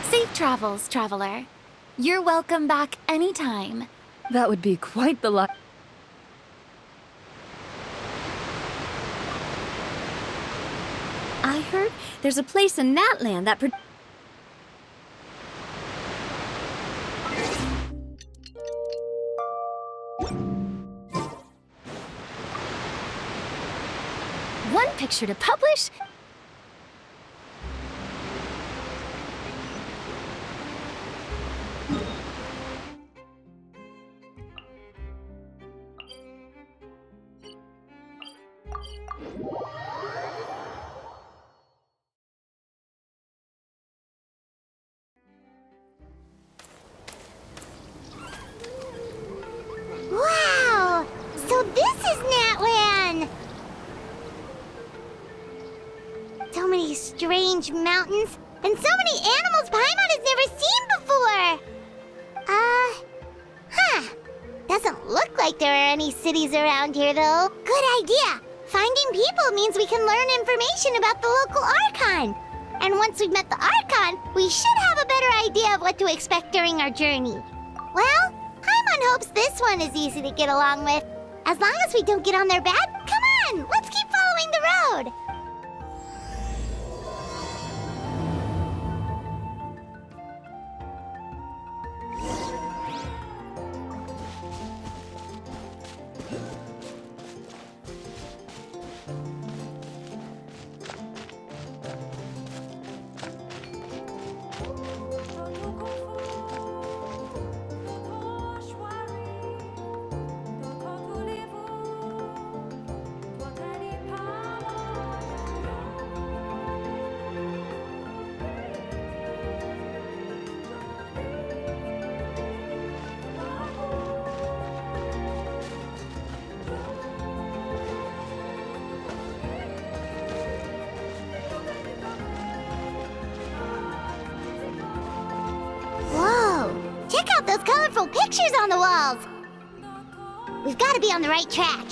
Safe travels, traveler. You're welcome back anytime. That would be quite the luck. I heard there's a place in that land that One picture to publish? Wow! So this is Natlan! So many strange mountains, and so many animals Paimon has never seen before! Doesn't look like there are any cities around here, though. Good idea! Finding people means we can learn information about the local Archon. And once we've met the Archon, we should have a better idea of what to expect during our journey. Well, Paimon hopes this one is easy to get along with. As long as we don't get on their bad, come on, let's keep following the road. Check out those colorful pictures on the walls! We've got to be on the right track.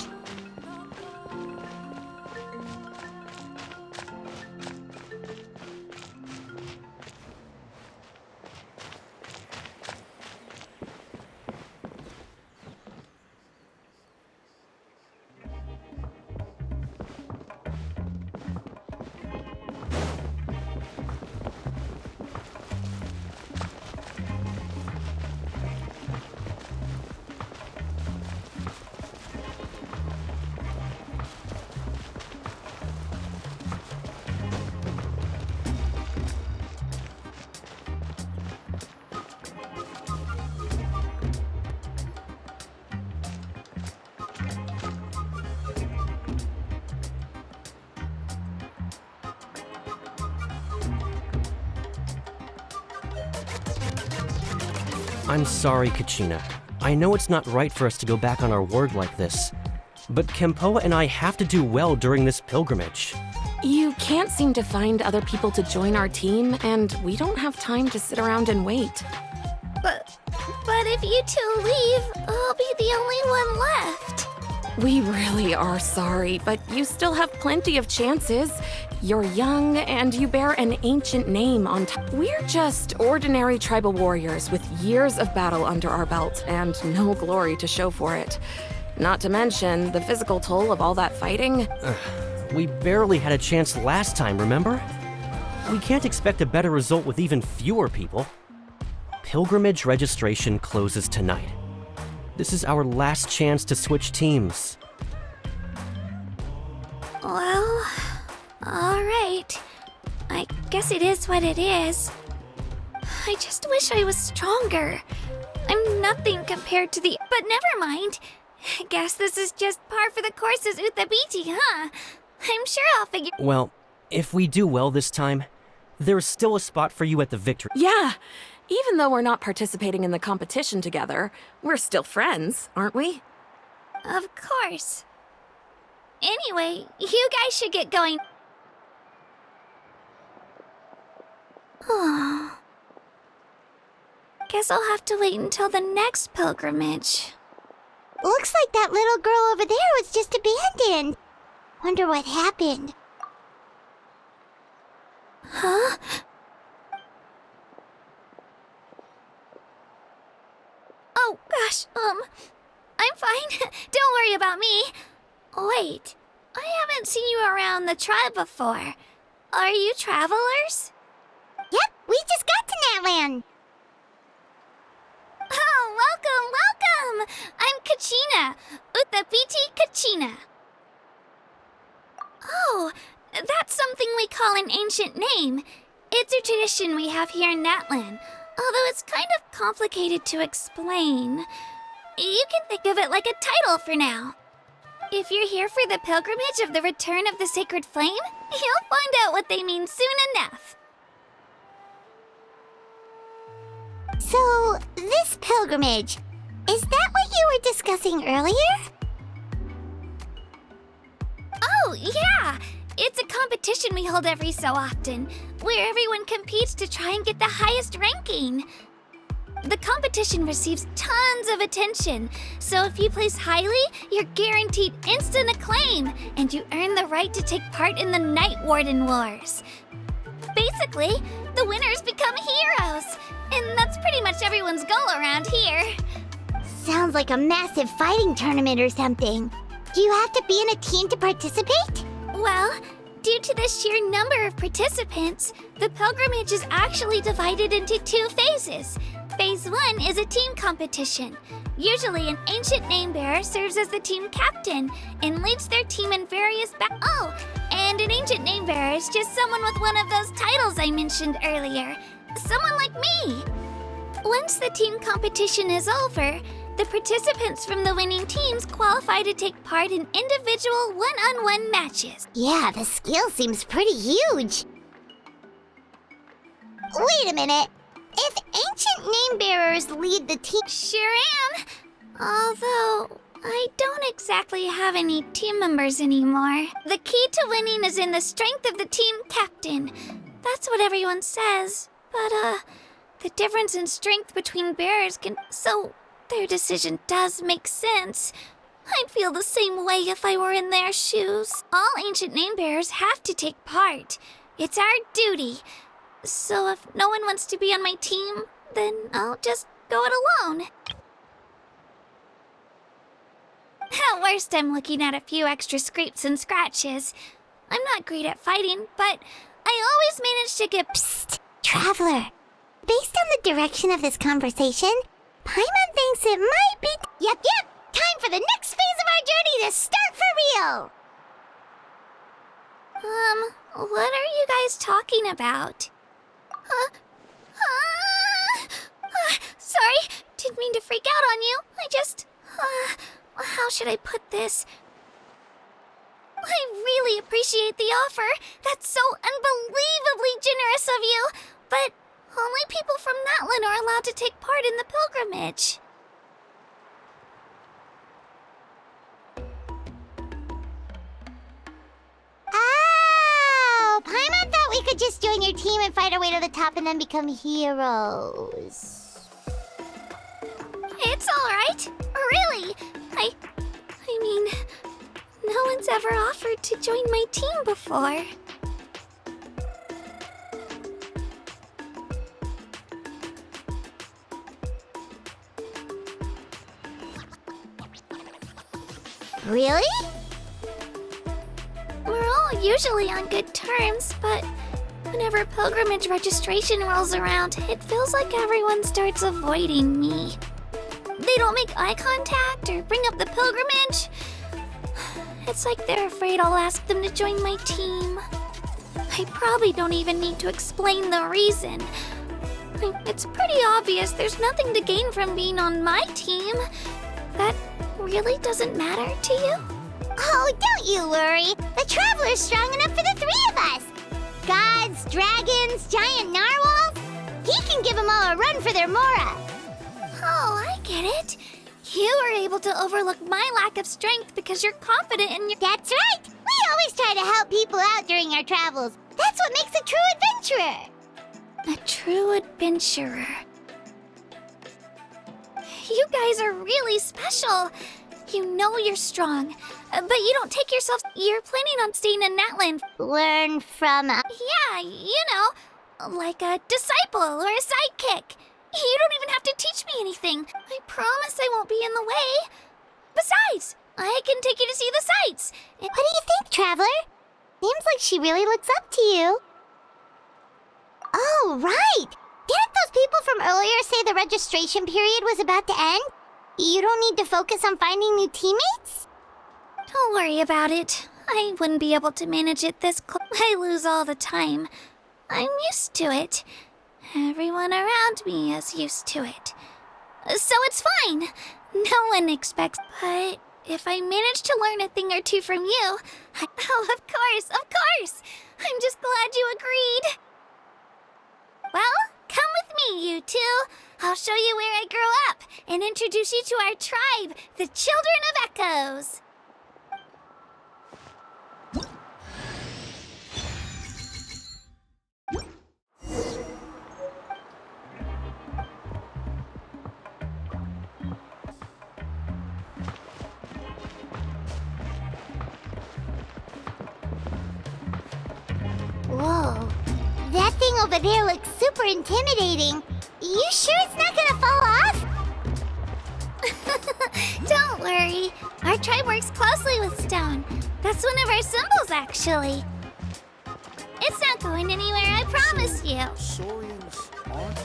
I'm sorry, Kachina. I know it's not right for us to go back on our word like this, but Kempoa and I have to do well during this pilgrimage. You can't seem to find other people to join our team, and we don't have time to sit around and wait. But if you two leave, I'll be the only one left. We really are sorry, but you still have plenty of chances. You're young, and you bear an ancient name on top. We're just ordinary tribal warriors with years of battle under our belt and no glory to show for it. Not to mention the physical toll of all that fighting. We barely had a chance last time, remember? We can't expect a better result with even fewer people. Pilgrimage registration closes tonight. This is our last chance to switch teams. Well, all right. I guess it is what it is. I just wish I was stronger. I'm nothing compared to the... But never mind. I guess this is just par for the course as Uthabiti, huh? I'm sure I'll figure... Well, if we do well this time, there's still a spot for you at the victory. Yeah, even though we're not participating in the competition together, we're still friends, aren't we? Of course. Anyway, you guys should get going. Guess I'll have to wait until the next pilgrimage. Looks like that little girl over there was just abandoned. Wonder what happened. Huh? Oh, gosh, I'm fine. Don't worry about me. Wait, I haven't seen you around the tribe before. Are you travelers? Yep, we just got to Natland. Oh, welcome! I'm Kachina, Utapiti Kachina. Oh, that's something we call an ancient name. It's a tradition we have here in Natland, although it's kind of complicated to explain. You can think of it like a title for now. If you're here for the pilgrimage of the return of the sacred flame, you'll find out what they mean soon enough. So, this pilgrimage, is that what you were discussing earlier? Oh, yeah! It's a competition we hold every so often, where everyone competes to try and get the highest ranking. The competition receives tons of attention, so if you place highly, you're guaranteed instant acclaim, and you earn the right to take part in the Night Warden Wars. Basically, the winners become heroes, and that's pretty much everyone's goal around here. Sounds like a massive fighting tournament or something. Do you have to be in a team to participate? Well, due to the sheer number of participants, the pilgrimage is actually divided into 2 phases. Phase 1 is a team competition. Usually, an ancient name-bearer serves as the team captain and leads their team in various and an ancient name-bearer is just someone with one of those titles I mentioned earlier. Someone like me. Once the team competition is over, the participants from the winning teams qualify to take part in individual one-on-one matches. Yeah, the scale seems pretty huge. Wait a minute. If ancient name-bearers lead the team... Sure am. Although, I don't exactly have any team members anymore. The key to winning is in the strength of the team captain. That's what everyone says. But, the difference in strength between bearers can... So, their decision does make sense. I'd feel the same way if I were in their shoes. All ancient name-bearers have to take part. It's our duty. So if no one wants to be on my team, then I'll just go it alone. At worst, I'm looking at a few extra scrapes and scratches. I'm not great at fighting, but I always manage to get... Psst, Traveler. Based on the direction of this conversation, Paimon thinks it might be... Yep. Time for the next phase of our journey to start for real. What are you guys talking about? Sorry, didn't mean to freak out on you. I just... how should I put this? I really appreciate the offer. That's so unbelievably generous of you. But only people from Natland are allowed to take part in the pilgrimage. Oh, Paimon thought we could just join your team and fight our way to the top and then become heroes. It's all right. Really. I mean, no one's ever offered to join my team before. Really? We're all usually on good terms, but whenever pilgrimage registration rolls around, it feels like everyone starts avoiding me. They don't make eye contact or bring up the pilgrimage. It's like they're afraid I'll ask them to join my team. I probably don't even need to explain the reason. It's pretty obvious there's nothing to gain from being on my team. That really doesn't matter to you? Oh, don't you worry. The Traveler's strong enough for the 3 of us. Gods, dragons, giant narwhals. He can give them all a run for their Mora. Oh, I get it. You were able to overlook my lack of strength because you're confident in your— That's right! We always try to help people out during our travels. That's what makes a true adventurer. A true adventurer. You guys are really special. You know you're strong, but you don't take yourself— You're planning on staying in Natland. Learn from Yeah, you know, like a disciple or a sidekick. You don't even have to teach me anything. I promise I won't be in the way. Besides, I can take you to see the sights. What do you think, Traveler? Seems like she really looks up to you. Oh, right! Didn't those people from earlier say the registration period was about to end? You don't need to focus on finding new teammates? Don't worry about it. I wouldn't be able to manage it this close. I lose all the time. I'm used to it. Everyone around me is used to it. So it's fine. No one expects. But if I manage to learn a thing or two from you, oh, of course. I'm just glad you agreed. Well, come with me, you two. I'll show you where I grew up and introduce you to our tribe, the Children of Echoes. Whoa. That thing over there looks super intimidating. You sure it's not gonna fall off? Don't worry. Our tribe works closely with stone. That's one of our symbols, actually. It's not going anywhere, I promise you. Saurians aren't.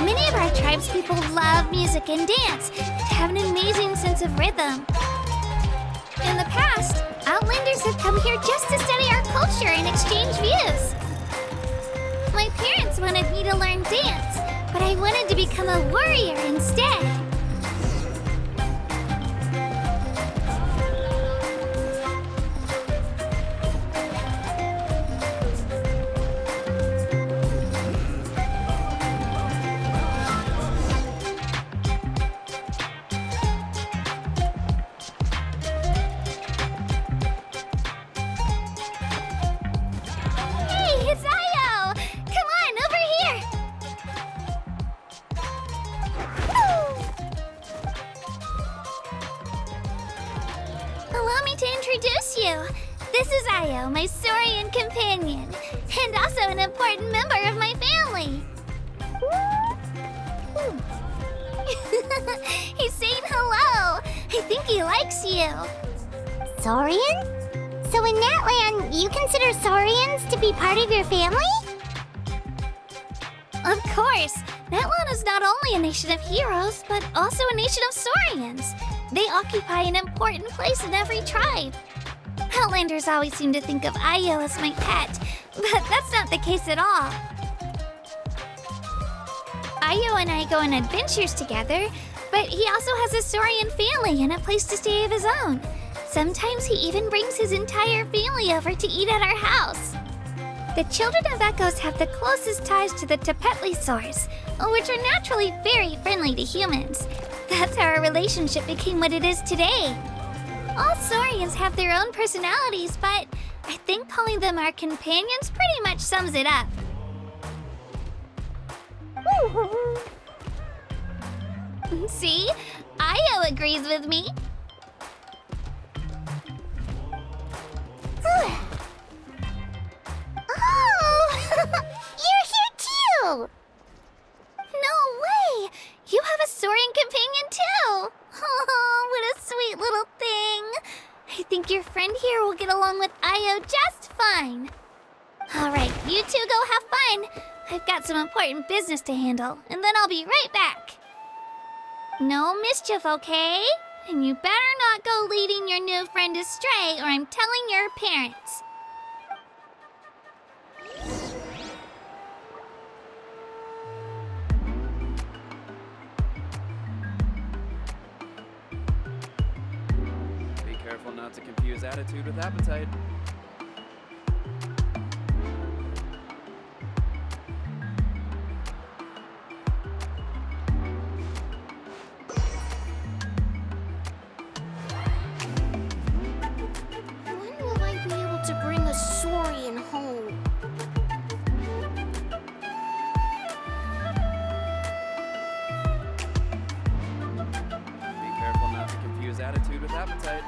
Many of our tribe's people love music and dance and have an amazing sense of rhythm. In the past, Outlanders have come here just to study our culture and exchange views. My parents wanted me to learn dance, but I wanted to become a warrior instead. Hey, it's Io! Come on, over here! Allow me to introduce you. This is Io, my Saurian companion, and also an important member of my family. He's saying hello. I think he likes you. Saurian? So in Natland, you consider Saurians to be part of your family? Of course, Natlan is not only a nation of heroes, but also a nation of Saurians. They occupy an important place in every tribe. Outlanders always seem to think of Io as my pet, but that's not the case at all. Io and I go on adventures together, but he also has a Saurian family and a place to stay of his own. Sometimes he even brings his entire family over to eat at our house. The Children of Echoes have the closest ties to the Tepetli-saurs, which are naturally very friendly to humans. That's how our relationship became what it is today. All Saurians have their own personalities, but I think calling them our companions pretty much sums it up. See? Io agrees with me. Oh! You're here too! No way! You have a Saurian companion too! Oh, what a sweet little thing! I think your friend here will get along with Io just fine. Alright, you two go have fun. I've got some important business to handle, and then I'll be right back. No mischief, okay? And you better not go leading your new friend astray, or I'm telling your parents. Be careful now. not to confuse attitude with appetite. When will I be able to bring a saurian home? Be careful not to confuse attitude with appetite.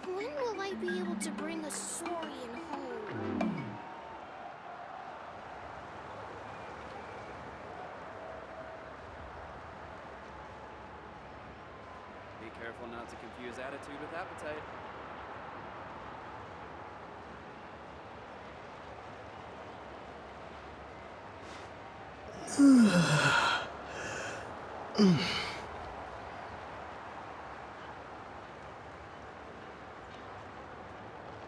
When will I be able to bring a saurian home? Be careful not to confuse attitude with appetite. When will I be able to bring a saurian home?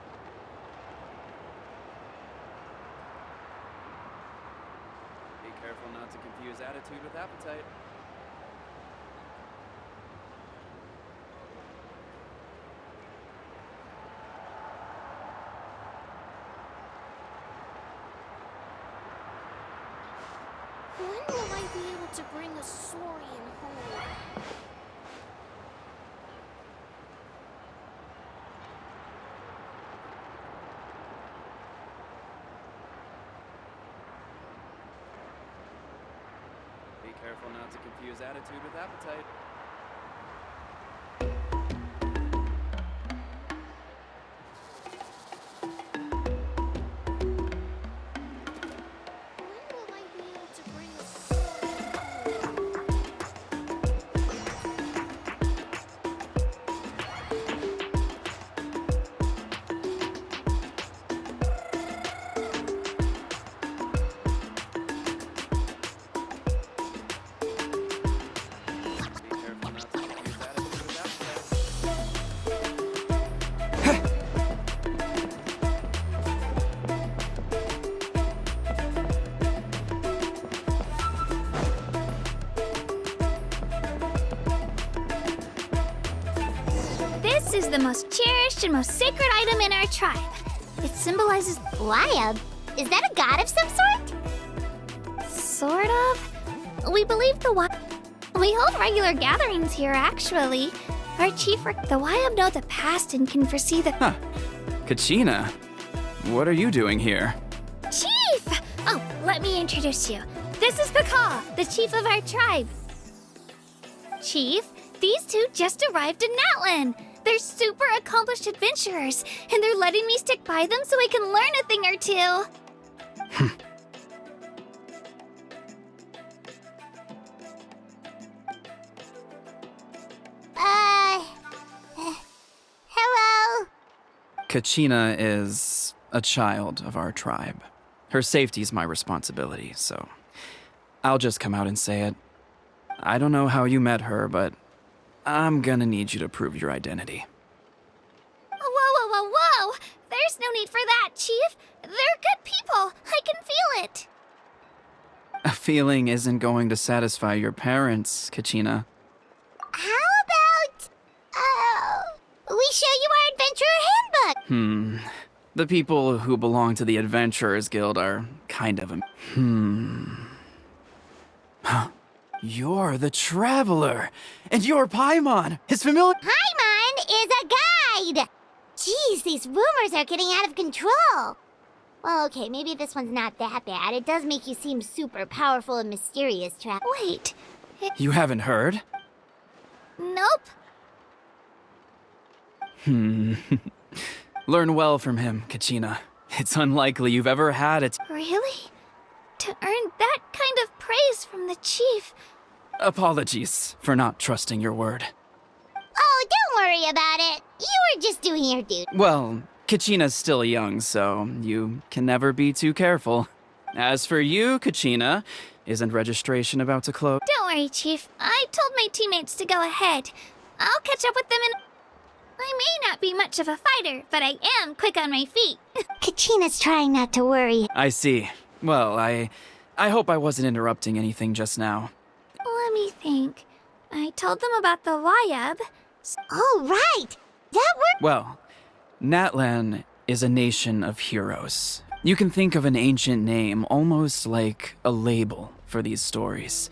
Be careful not to confuse attitude with appetite. Be careful not to confuse attitude with appetite. When will I be able to bring a saurian home? Be careful not to confuse attitude with appetite. When will I be able to bring a saurian home? Be careful not to confuse attitude with appetite. This is the most cherished and most sacred item in our tribe. It symbolizes Wyatt? Is that a god of some sort? sort of. We believe we hold regular gatherings here, actually. Our chief, the Wyab, know the past and can foresee the. Huh. Kachina, what are you doing here? Chief! Oh, let me introduce you. This is Paka, the chief of our tribe. Chief, these two just arrived in Natlan. They're super accomplished adventurers, and they're letting me stick by them so I can learn a thing or two. Hello? Kachina is a child of our tribe. Her safety's my responsibility, so I'll just come out and say it. I don't know how you met her, but I'm gonna need you to prove your identity. Whoa! There's no need for that, Chief. They're good people. I can feel it. A feeling isn't going to satisfy your parents, Kachina. How about, we show you our adventurer handbook? The people who belong to the Adventurers Guild are kind of Huh. You're the Traveler, and you're Paimon, his familiar. Paimon is a guide! Jeez, these rumors are getting out of control. Well, okay, maybe this one's not that bad. It does make you seem super powerful and mysterious, Wait. You haven't heard? Nope. Learn well from him, Kachina. It's unlikely you've ever had it. Really? To earn that kind of praise from the chief. Apologies for not trusting your word. Oh, don't worry about it. You were just doing your duty. Well, Kachina's still young, so you can never be too careful. As for you, Kachina, isn't registration about to close? Don't worry, Chief. I told my teammates to go ahead. I'll catch up with them in... I may not be much of a fighter, but I am quick on my feet. Kachina's trying not to worry. I see. Well, I hope I wasn't interrupting anything just now. Let me think. I told them about the Wayab. Oh, right. That worked. Well, Natlan is a nation of heroes. You can think of an ancient name almost like a label for these stories.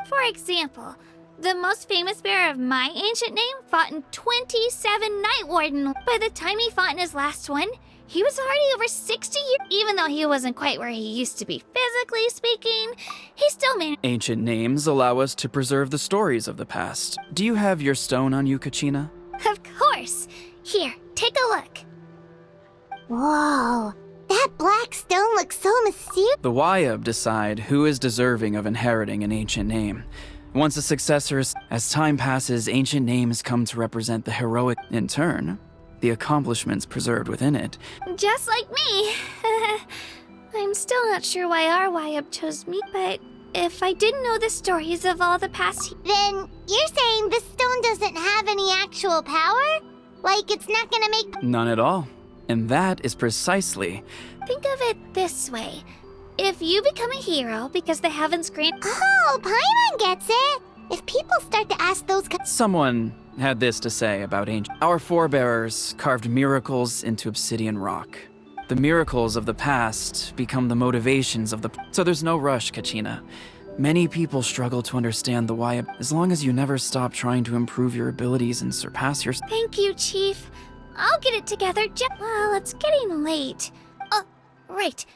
For example, the most famous bearer of my ancient name fought in 27 Night Warden. By the time he fought in his last one, he was already over 60 years. Even though he wasn't quite where he used to be physically speaking, he still managed. Ancient names allow us to preserve the stories of the past. Do you have your stone on you, Kachina? Of course. Here, take a look. Whoa. That black stone looks so mysterious. The Wayab decide who is deserving of inheriting an ancient name. Once a successor, as time passes, ancient names come to represent the heroic. In turn, the accomplishments preserved within it. Just like me. I'm still not sure why our Wayab chose me, but if I didn't know the stories of all the past... Then you're saying this stone doesn't have any actual power? Like it's not gonna make... None at all. And that is precisely... Think of it this way. If you become a hero because the heavens grant... Oh, Paimon gets it. If people start to ask those... Someone had this to say about ancient... Our forebears carved miracles into obsidian rock. The miracles of the past become the motivations of the... So there's no rush, Kachina. Many people struggle to understand the why. As long as you never stop trying to improve your abilities and surpass your... Thank you, Chief. I'll get it together well, it's getting late. Oh, right.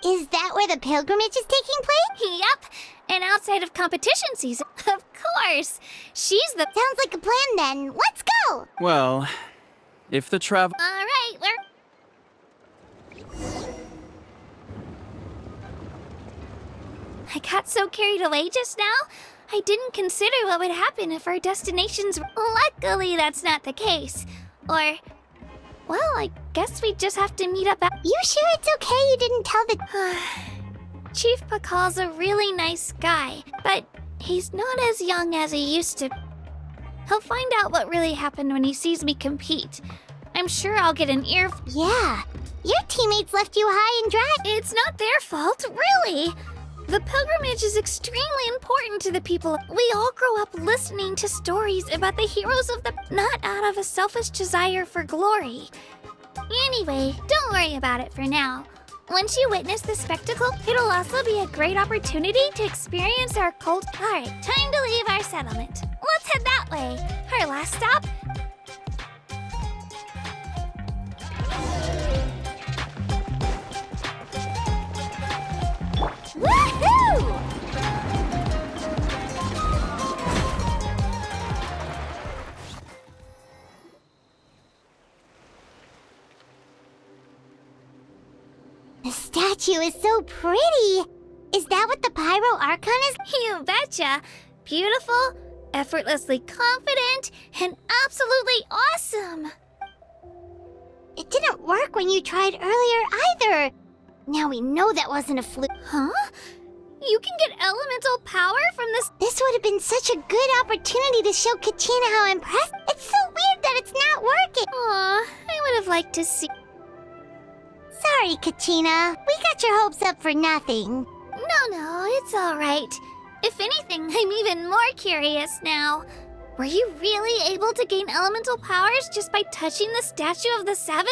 Is that where the pilgrimage is taking place? Yep. And outside of competition season, of course. She's the... Sounds like a plan then. Let's go! Well, if the travel... All right, I got so carried away just now, I didn't consider what would happen if our destinations... Luckily, that's not the case. Or... Well, I guess we just have to meet up at... You sure it's okay you didn't tell the... Chief Pakal's a really nice guy, but he's not as young as he used to. He'll find out what really happened when he sees me compete. I'm sure I'll get an ear... Yeah, your teammates left you high and dry. It's not their fault, really. The pilgrimage is extremely important to the people. We all grow up listening to stories about the heroes of the... Not out of a selfish desire for glory. Anyway, don't worry about it for now. Once you witness the spectacle, it'll also be a great opportunity to experience our cult. Alright, time to leave our settlement. Let's head that way. Our last stop... Woohoo! The statue is so pretty. Is that what the Pyro Archon is? You betcha! Beautiful, effortlessly confident, and absolutely awesome! It didn't work when you tried earlier either. Now we know that wasn't a fluke. Huh? You can get elemental power from this... This would have been such a good opportunity to show Kachina how impressed. It's so weird that it's not working. Aw, I would have liked to see... Sorry, Kachina. We got your hopes up for nothing. No, it's alright. If anything, I'm even more curious now. Were you really able to gain elemental powers just by touching the Statue of the Seven?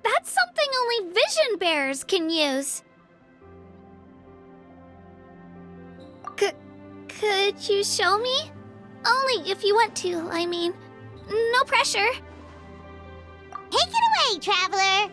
That's something only vision bearers can use. Could you show me? Only if you want to, I mean. No pressure. Take it away, traveler.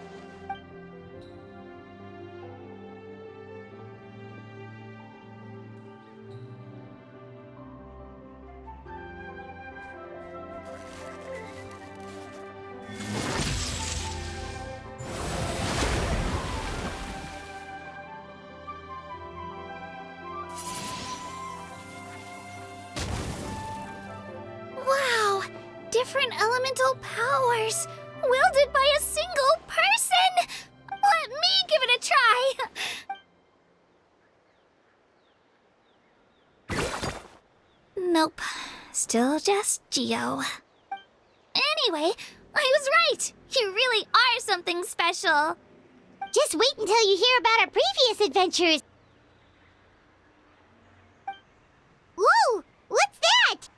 different elemental powers, wielded by a single person! Let me give it a try! Nope. Still just Geo. Anyway, I was right! You really are something special! Just wait until you hear about our previous adventures. Whoa! What's that?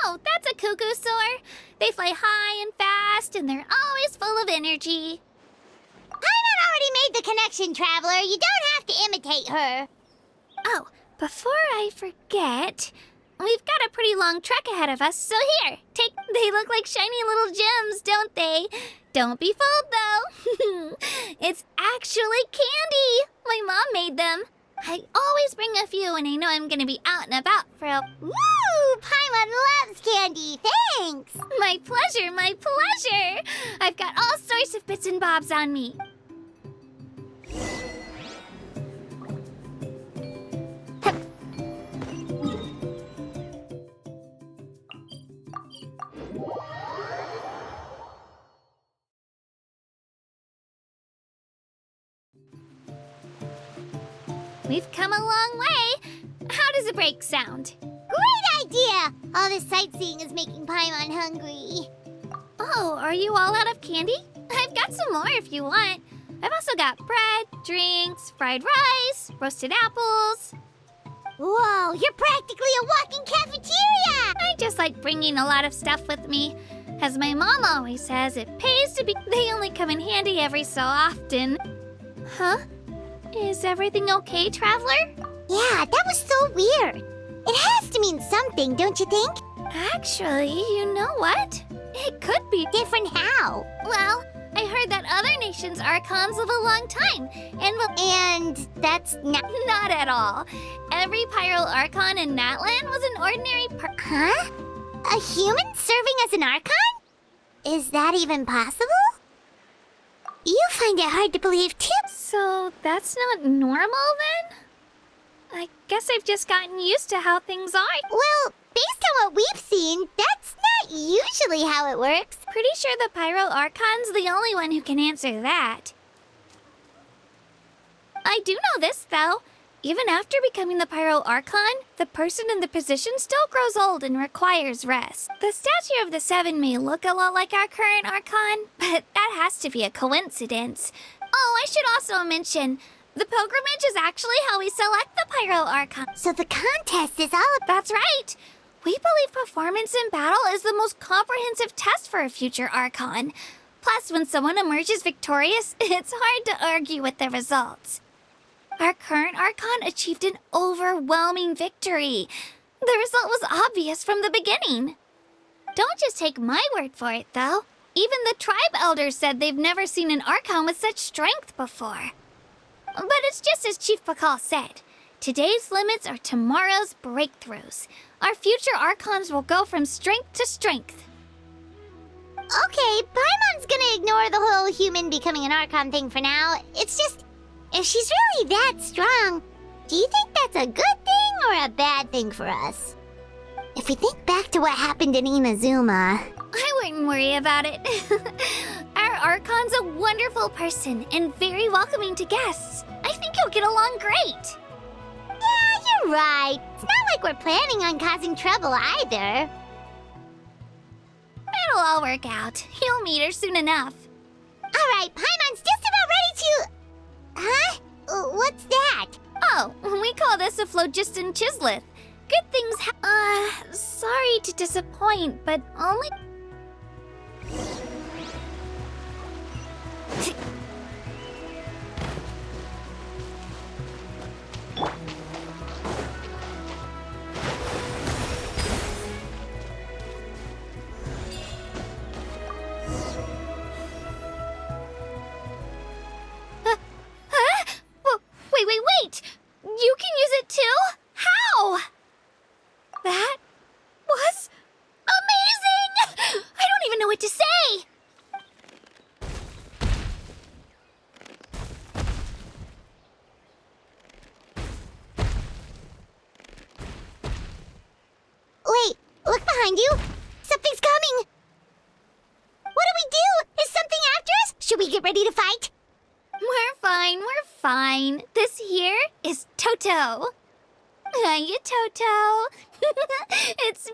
Oh, that's a cuckoo soar. They fly high and fast, and they're always full of energy. Paimon already made the connection, Traveler. You don't have to imitate her. Oh, before I forget, we've got a pretty long trek ahead of us, so here, take. They look like shiny little gems, don't they? Don't be fooled, though. It's actually candy. My mom made them. I always bring a few when I know I'm gonna be out and about for a... Woo! Paimon loves candy. Thanks. My pleasure, my pleasure! I've got all sorts of bits and bobs on me. We've come a long way. How does a break sound? Great idea! All this sightseeing is making Paimon hungry. Oh, are you all out of candy? I've got some more if you want. I've also got bread, drinks, fried rice, roasted apples. Whoa, you're practically a walking cafeteria! I just like bringing a lot of stuff with me. As my mom always says, it pays to be... They only come in handy every so often. Huh? Is everything okay, Traveler? Yeah, that was so weird. It has to mean something, don't you think? Actually, you know what? It could be... Different how? Well, I heard that other nations' Archons live a long time, and will... And that's not... Not at all. Every Pyro Archon in Natlan was an ordinary Huh? A human serving as an Archon? Is that even possible? You find it hard to believe, too. So that's not normal, then? I guess I've just gotten used to how things are. Well, based on what we've seen, that's not usually how it works. Pretty sure the Pyro Archon's the only one who can answer that. I do know this, though. Even after becoming the Pyro Archon, the person in the position still grows old and requires rest. The statue of the Seven may look a lot like our current Archon, but that has to be a coincidence. Oh, I should also mention, the pilgrimage is actually how we select the Pyro Archon. So the contest is all... That's right! We believe performance in battle is the most comprehensive test for a future Archon. Plus, when someone emerges victorious, it's hard to argue with the results. Our current Archon achieved an overwhelming victory. The result was obvious from the beginning. Don't just take my word for it, though. Even the tribe elders said they've never seen an Archon with such strength before. But it's just as Chief Pakal said. Today's limits are tomorrow's breakthroughs. Our future Archons will go from strength to strength. Okay, Paimon's gonna ignore the whole human becoming an Archon thing for now. It's just, if she's really that strong, do you think that's a good thing or a bad thing for us? If we think back to what happened in Inazuma... I wouldn't worry about it. Our Archon's a wonderful person and very welcoming to guests. I think you'll get along great. Yeah, you're right. It's not like we're planning on causing trouble either. It'll all work out. You'll meet her soon enough. All right, Paimon's just about ready to... Huh? What's that? Oh, we call this a phlogiston chisleth. Good things sorry to disappoint, but only... Wait! You can use it too? How? That behind you! Something's coming! What do we do? Is something after us? Should we get ready to fight? We're fine. This here is Toto. Hiya, Toto. It's...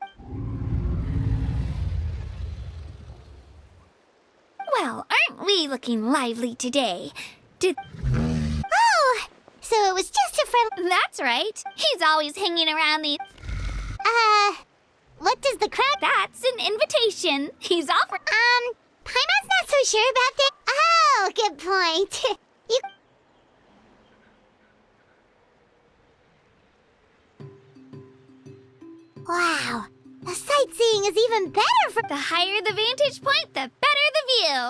Well, aren't we looking lively today? Oh! So it was just a friend... That's right. He's always hanging around the... What does the crowd... That's an invitation. He's offering... Paimon's not so sure about that. Oh, good point. You... Wow. The sightseeing is even better for... The higher the vantage point, the better the view.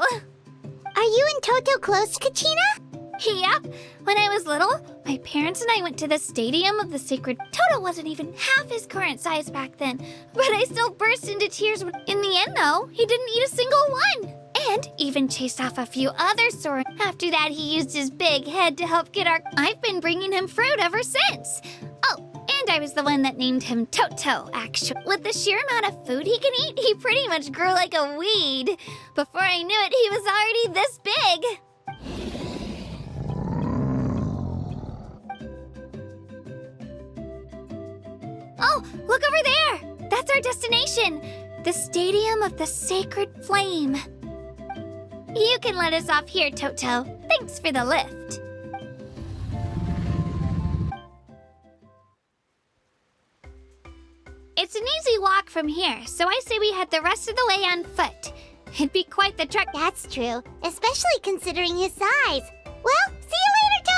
Are you and Toto close, Kachina? Yep. When I was little, my parents and I went to the Stadium of the Sacred... Toto wasn't even half his current size back then, but I still burst into tears when... In the end, though, he didn't eat a single one. And even chased off a few other sore. After that, he used his big head to help get our... I've been bringing him fruit ever since. Oh, and I was the one that named him Toto, actually. With the sheer amount of food he can eat, he pretty much grew like a weed. Before I knew it, he was already this big. Oh, look over there! That's our destination! The Stadium of the Sacred Flame. You can let us off here, Toto. Thanks for the lift. It's an easy walk from here, so I say we head the rest of the way on foot. It'd be quite the trek. That's true, especially considering his size. Well, see you later, Toto!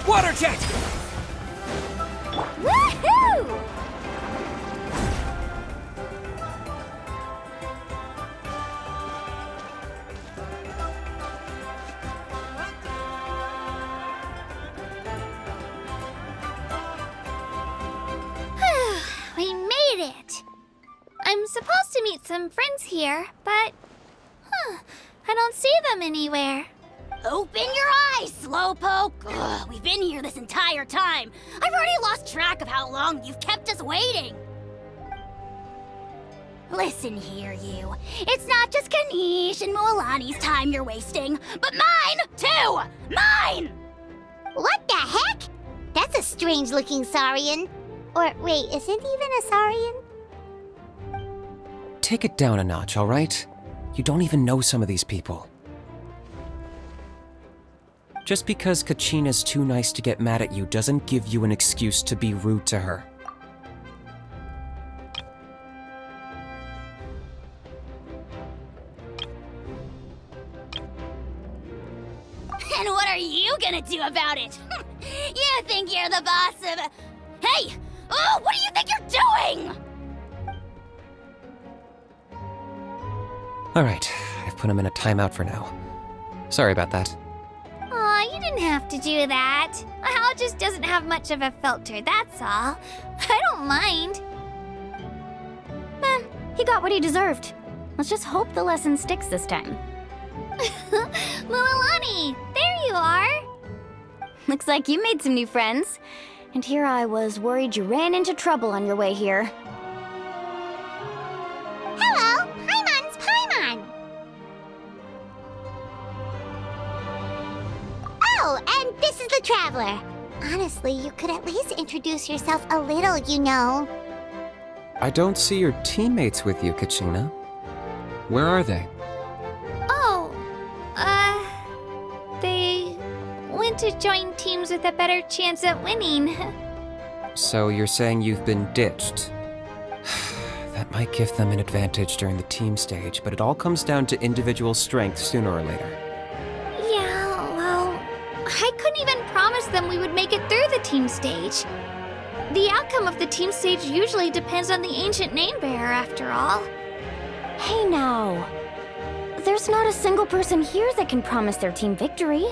Water jet! Woohoo! We made it. I'm supposed to meet some friends here, but... I don't see them anywhere. Open your eyes, Slowpoke! Ugh, we've been here this entire time. I've already lost track of how long you've kept us waiting. Listen here, you. It's not just Kanish and Moalani's time you're wasting, but mine, too! Mine! What the heck? That's a strange-looking Saurian. Or, wait, is it even a Saurian? Take it down a notch, all right? You don't even know some of these people. Just because Kachina's too nice to get mad at you doesn't give you an excuse to be rude to her. And what are you gonna do about it? You think you're the boss of... Hey! Oh, what do you think you're doing? Alright, I've put him in a timeout for now. Sorry about that. Aw, you didn't have to do that. Hal just doesn't have much of a filter, that's all. I don't mind. He got what he deserved. Let's just hope the lesson sticks this time. Moalani, there you are. Looks like you made some new friends. And here I was worried you ran into trouble on your way here. Hello, Paimon's Paimon! Oh, and this is the Traveler. Honestly, you could at least introduce yourself a little, you know. I don't see your teammates with you, Kachina. Where are they? Oh, they went to join teams with a better chance at winning. So you're saying you've been ditched? That might give them an advantage during the team stage, but it all comes down to individual strength sooner or later. Yeah, well, I couldn't even promise them we would make it through the team stage. The outcome of the team stage usually depends on the ancient name bearer, after all. Hey now. There's not a single person here that can promise their team victory.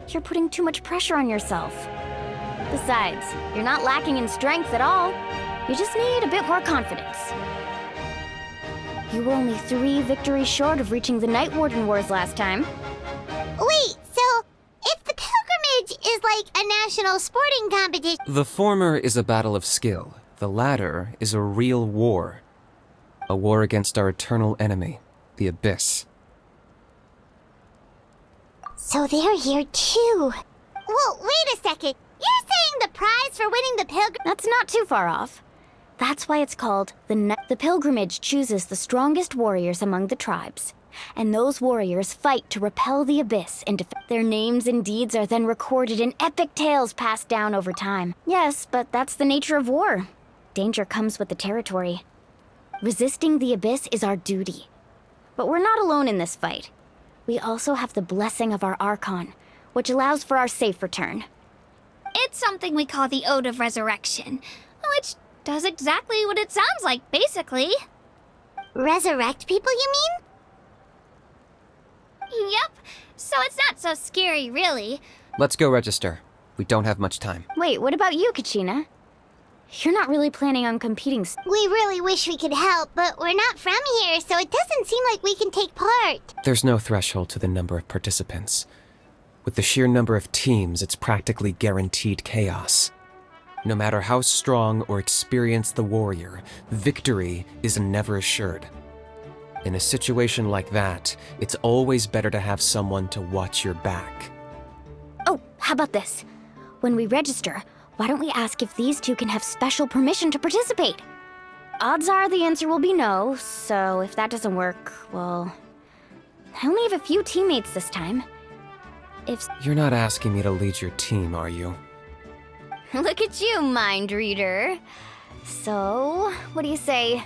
You're putting too much pressure on yourself. Besides, you're not lacking in strength at all. You just need a bit more confidence. You were only 3 victories short of reaching the Night Warden Wars last time. Wait, so if the pilgrimage is like a national sporting competition... The former is a battle of skill. The latter is a real war. A war against our eternal enemy, the Abyss. So they're here too. Well, wait a second. You're saying the prize for winning the pilgrim... That's not too far off. That's why it's called the pilgrimage chooses the strongest warriors among the tribes. And those warriors fight to repel the Abyss and their names and deeds are then recorded in epic tales passed down over time. Yes, but that's the nature of war. Danger comes with the territory. Resisting the Abyss is our duty. But we're not alone in this fight. We also have the blessing of our Archon, which allows for our safe return. It's something we call the Ode of Resurrection, which does exactly what it sounds like, basically. Resurrect people, you mean? Yep, so it's not so scary, really. Let's go register. We don't have much time. Wait, what about you, Kachina? You're not really planning on competing. We really wish we could help, but we're not from here, so it doesn't seem like we can take part. There's no threshold to the number of participants. With the sheer number of teams, it's practically guaranteed chaos. No matter how strong or experienced the warrior, victory is never assured. In a situation like that, it's always better to have someone to watch your back. Oh, how about this? When we register, why don't we ask if these two can have special permission to participate? Odds are the answer will be no, so if that doesn't work, well... I only have a few teammates this time. You're not asking me to lead your team, are you? Look at you, mind reader. So, what do you say?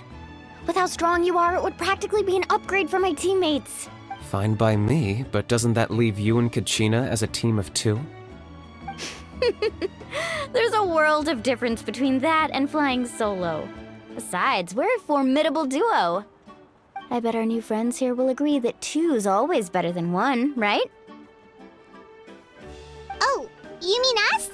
With how strong you are, it would practically be an upgrade for my teammates. Fine by me, but doesn't that leave you and Kachina as a team of 2? There's a world of difference between that and flying solo. Besides, we're a formidable duo. I bet our new friends here will agree that 2's always better than 1, right? Oh, you mean us?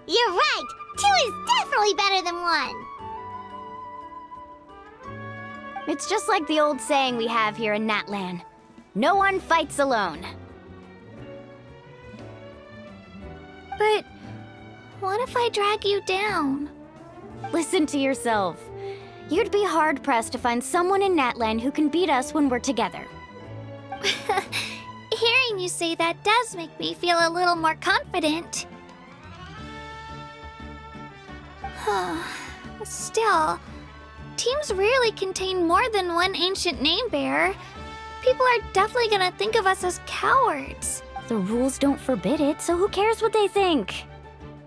You're right! 2 is definitely better than 1! It's just like the old saying we have here in Natlan. No one fights alone. But what if I drag you down? Listen to yourself. You'd be hard-pressed to find someone in Natlan who can beat us when we're together. Hearing you say that does make me feel a little more confident. Still, teams rarely contain more than one ancient name bearer. People are definitely gonna think of us as cowards. The rules don't forbid it, so who cares what they think?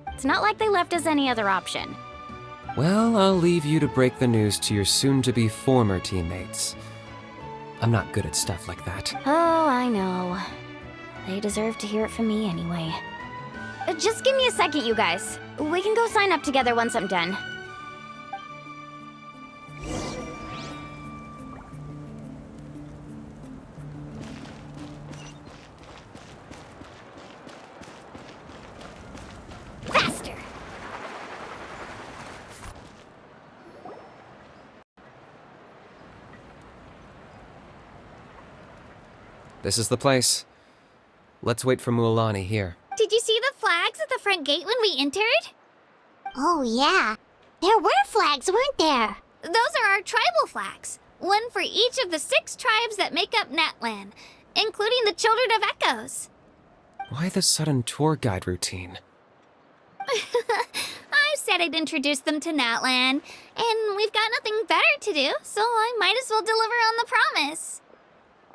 It's not like they left us any other option. Well, I'll leave you to break the news to your soon-to-be former teammates. I'm not good at stuff like that. Oh, I know. They deserve to hear it from me anyway. Just give me a second, you guys. We can go sign up together once I'm done. Faster! This is the place. Let's wait for Mualani here. Did you see the flags at the front gate when we entered? Oh yeah, There were flags, weren't there? Those are our tribal flags. One for each of the 6 tribes that make up Natlan, including the Children of Echoes. Why the sudden tour guide routine? I said I'd introduce them to Natlan, and we've got nothing better to do, so I might as well deliver on the promise.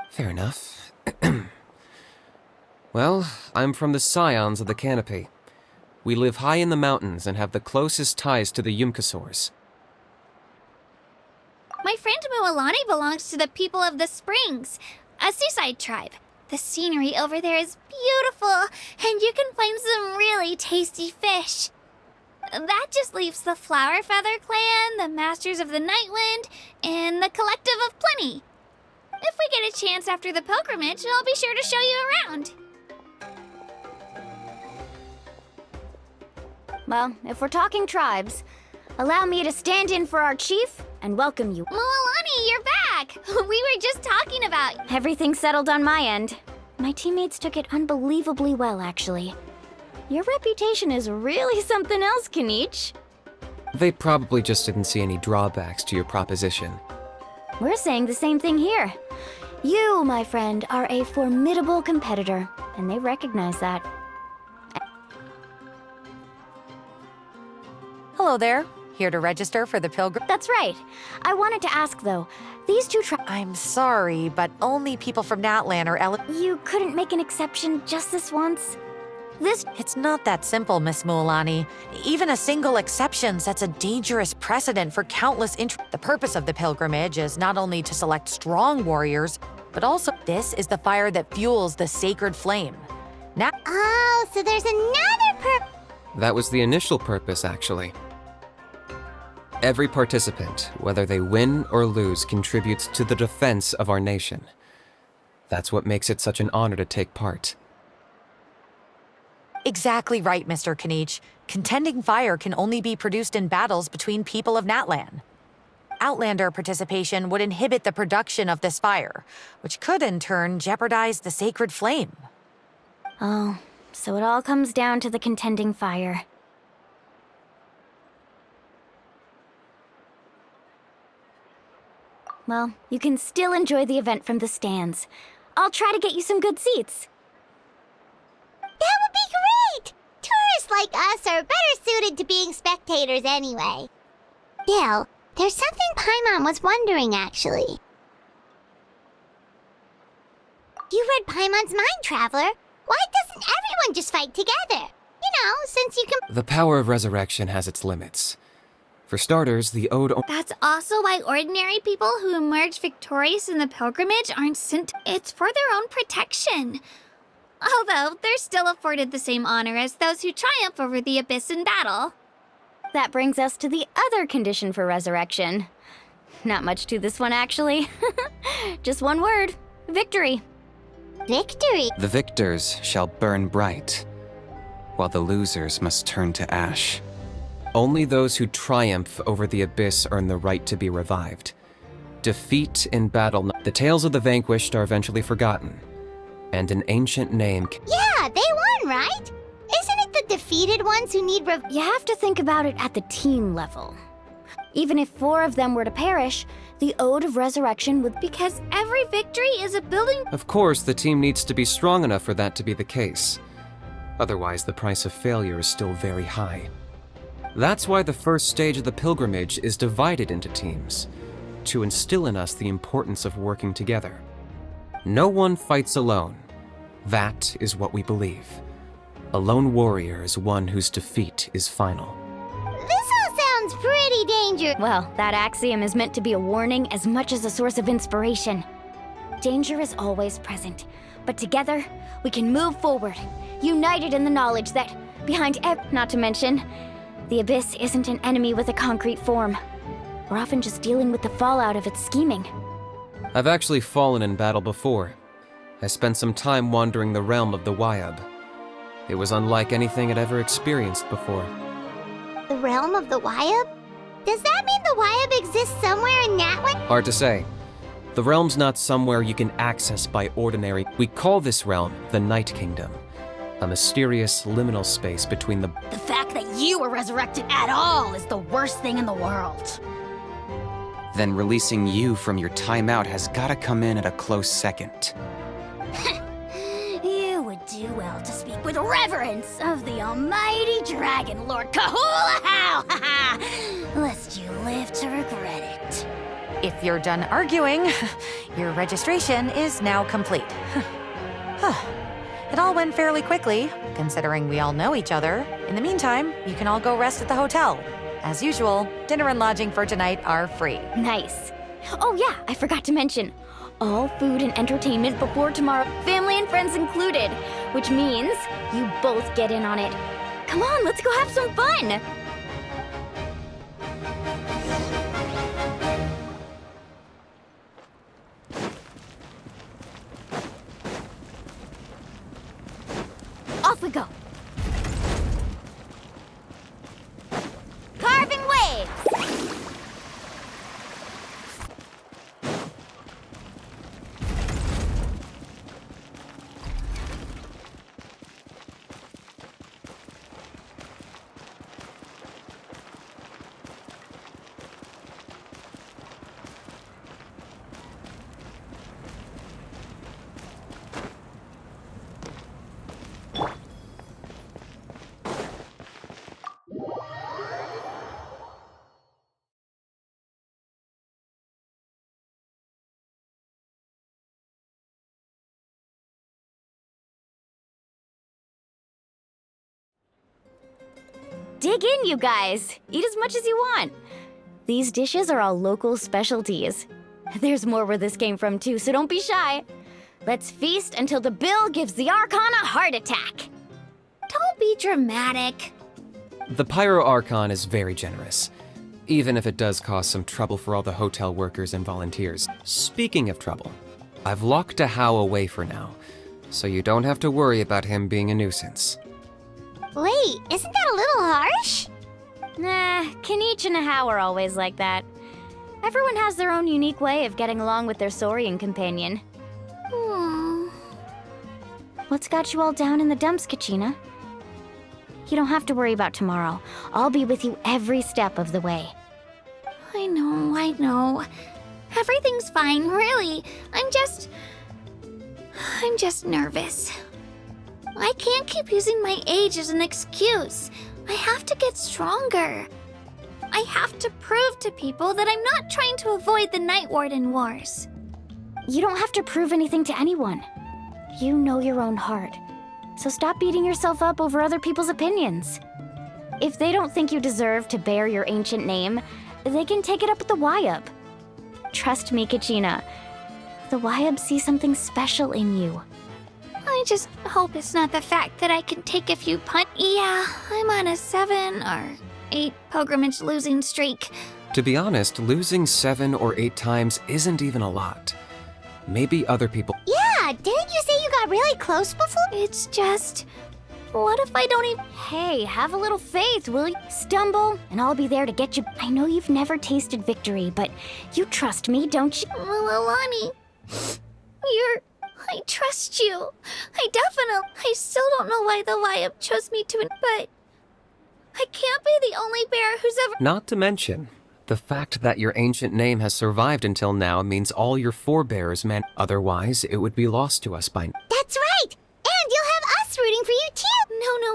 Fair enough. Well, I'm from the Scions of the Canopy. We live high in the mountains and have the closest ties to the Yumkasaurs. My friend Mualani belongs to the people of the Springs, a seaside tribe. The scenery over there is beautiful, and you can find some really tasty fish. That just leaves the Flower Feather Clan, the Masters of the Nightwind, and the Collective of Plenty. If we get a chance after the pilgrimage, I'll be sure to show you around. Well, if we're talking tribes, allow me to stand in for our chief and welcome you. Mualani, you're back! We were just talking about... Everything settled on my end. My teammates took it unbelievably well, actually. Your reputation is really something else, Kanich. They probably just didn't see any drawbacks to your proposition. We're saying the same thing here. You, my friend, are a formidable competitor, and they recognize that. Hello there. Here to register for the pilgrim. That's right. I wanted to ask, though, these two I'm sorry, but only people from Natlan are You couldn't make an exception just this once? It's not that simple, Miss Mualani. Even a single exception sets a dangerous precedent for countless The purpose of the pilgrimage is not only to select strong warriors, but also this is the fire that fuels the sacred flame. Oh, so there's another That was the initial purpose, actually. Every participant, whether they win or lose, contributes to the defense of our nation. That's what makes it such an honor to take part. Exactly right, Mr. Kanich. Contending fire can only be produced in battles between people of Natlan. Outlander participation would inhibit the production of this fire, which could in turn jeopardize the sacred flame. Oh, so it all comes down to the contending fire. Well, you can still enjoy the event from the stands. I'll try to get you some good seats. That would be great! Tourists like us are better suited to being spectators anyway. Still, there's something Paimon was wondering, actually. You read Paimon's mind, Traveler. Why doesn't everyone just fight together? You know, since you can... The power of resurrection has its limits. For starters, the Ode... That's also why ordinary people who emerge victorious in the pilgrimage aren't sent. It's for their own protection. Although, they're still afforded the same honor as those who triumph over the abyss in battle. That brings us to the other condition for resurrection. Not much to this one, actually. Just one word. Victory. Victory? The victors shall burn bright, while the losers must turn to ash. Only those who triumph over the abyss earn the right to be revived. Defeat in battle... The tales of the vanquished are eventually forgotten, and an ancient name... Yeah, they won, right? Isn't it the defeated ones who need You have to think about it at the team level. Even if 4 of them were to perish, the Ode of Resurrection would... Because every victory is a building... Of course, the team needs to be strong enough for that to be the case. Otherwise, the price of failure is still very high. That's why the first stage of the pilgrimage is divided into teams, to instill in us the importance of working together. No one fights alone. That is what we believe. A lone warrior is one whose defeat is final. This all sounds pretty dangerous. Well, that axiom is meant to be a warning as much as a source of inspiration. Danger is always present, but together, we can move forward, united in the knowledge that behind not to mention, the Abyss isn't an enemy with a concrete form. We're often just dealing with the fallout of its scheming. I've actually fallen in battle before. I spent some time wandering the realm of the Wyab. It was unlike anything I'd ever experienced before. The realm of the Wyab? Does that mean the Wyab exists somewhere in Natlan? Hard to say. The realm's not somewhere you can access by ordinary... We call this realm the Night Kingdom. A mysterious liminal space between the... The fact that you were resurrected at all is the worst thing in the world. Then releasing you from your timeout has gotta come in at a close second. You would do well to speak with reverence of the almighty Dragon Lord Kahula-How, lest you live to regret it. If you're done arguing, your registration is now complete. It all went fairly quickly, considering we all know each other. In the meantime, you can all go rest at the hotel. As usual, dinner and lodging for tonight are free. Nice. Oh yeah, I forgot to mention. All food and entertainment before tomorrow, family and friends included, which means you both get in on it. Come on, let's go have some fun! Off we go! Carving waves! Dig in, you guys! Eat as much as you want! These dishes are all local specialties. There's more where this came from too, so don't be shy. Let's feast until the bill gives the Archon a heart attack! Don't be dramatic. The Pyro Archon is very generous, even if it does cause some trouble for all the hotel workers and volunteers. Speaking of trouble, I've locked Tey-Hom away for now, so you don't have to worry about him being a nuisance. Wait, isn't that a little harsh? Nah, Kanich and Tey-Hom are always like that. Everyone has their own unique way of getting along with their Saurian companion. What's got you all down in the dumps, Kachina? You don't have to worry about tomorrow. I'll be with you every step of the way. I know. Everything's fine, really. I'm just nervous. I can't keep using my age as an excuse. I have to get stronger. I have to prove to people that I'm not trying to avoid the Night Warden Wars. You don't have to prove anything to anyone. You know your own heart. So stop beating yourself up over other people's opinions. If they don't think you deserve to bear your ancient name, they can take it up with the Wyub. Trust me, Kachina. The Wyub see something special in you. I just hope it's not the fact that I can take a few Yeah, I'm on a 7 or 8 pilgrimage losing streak. To be honest, losing 7 or 8 times isn't even a lot. Maybe other people— Yeah, didn't you say you got really close before? It's just... What if I don't even... Hey, have a little faith, will you? Stumble, and I'll be there to get you. I know you've never tasted victory, but you trust me, don't you? Alani, I trust you. I still don't know why the Wyub chose me to, but I can't be the only bear who's ever— Not to mention, the fact that your ancient name has survived until now means all your forebears meant. Otherwise, it would be lost to us by now. That's right! And you'll have us rooting for you too!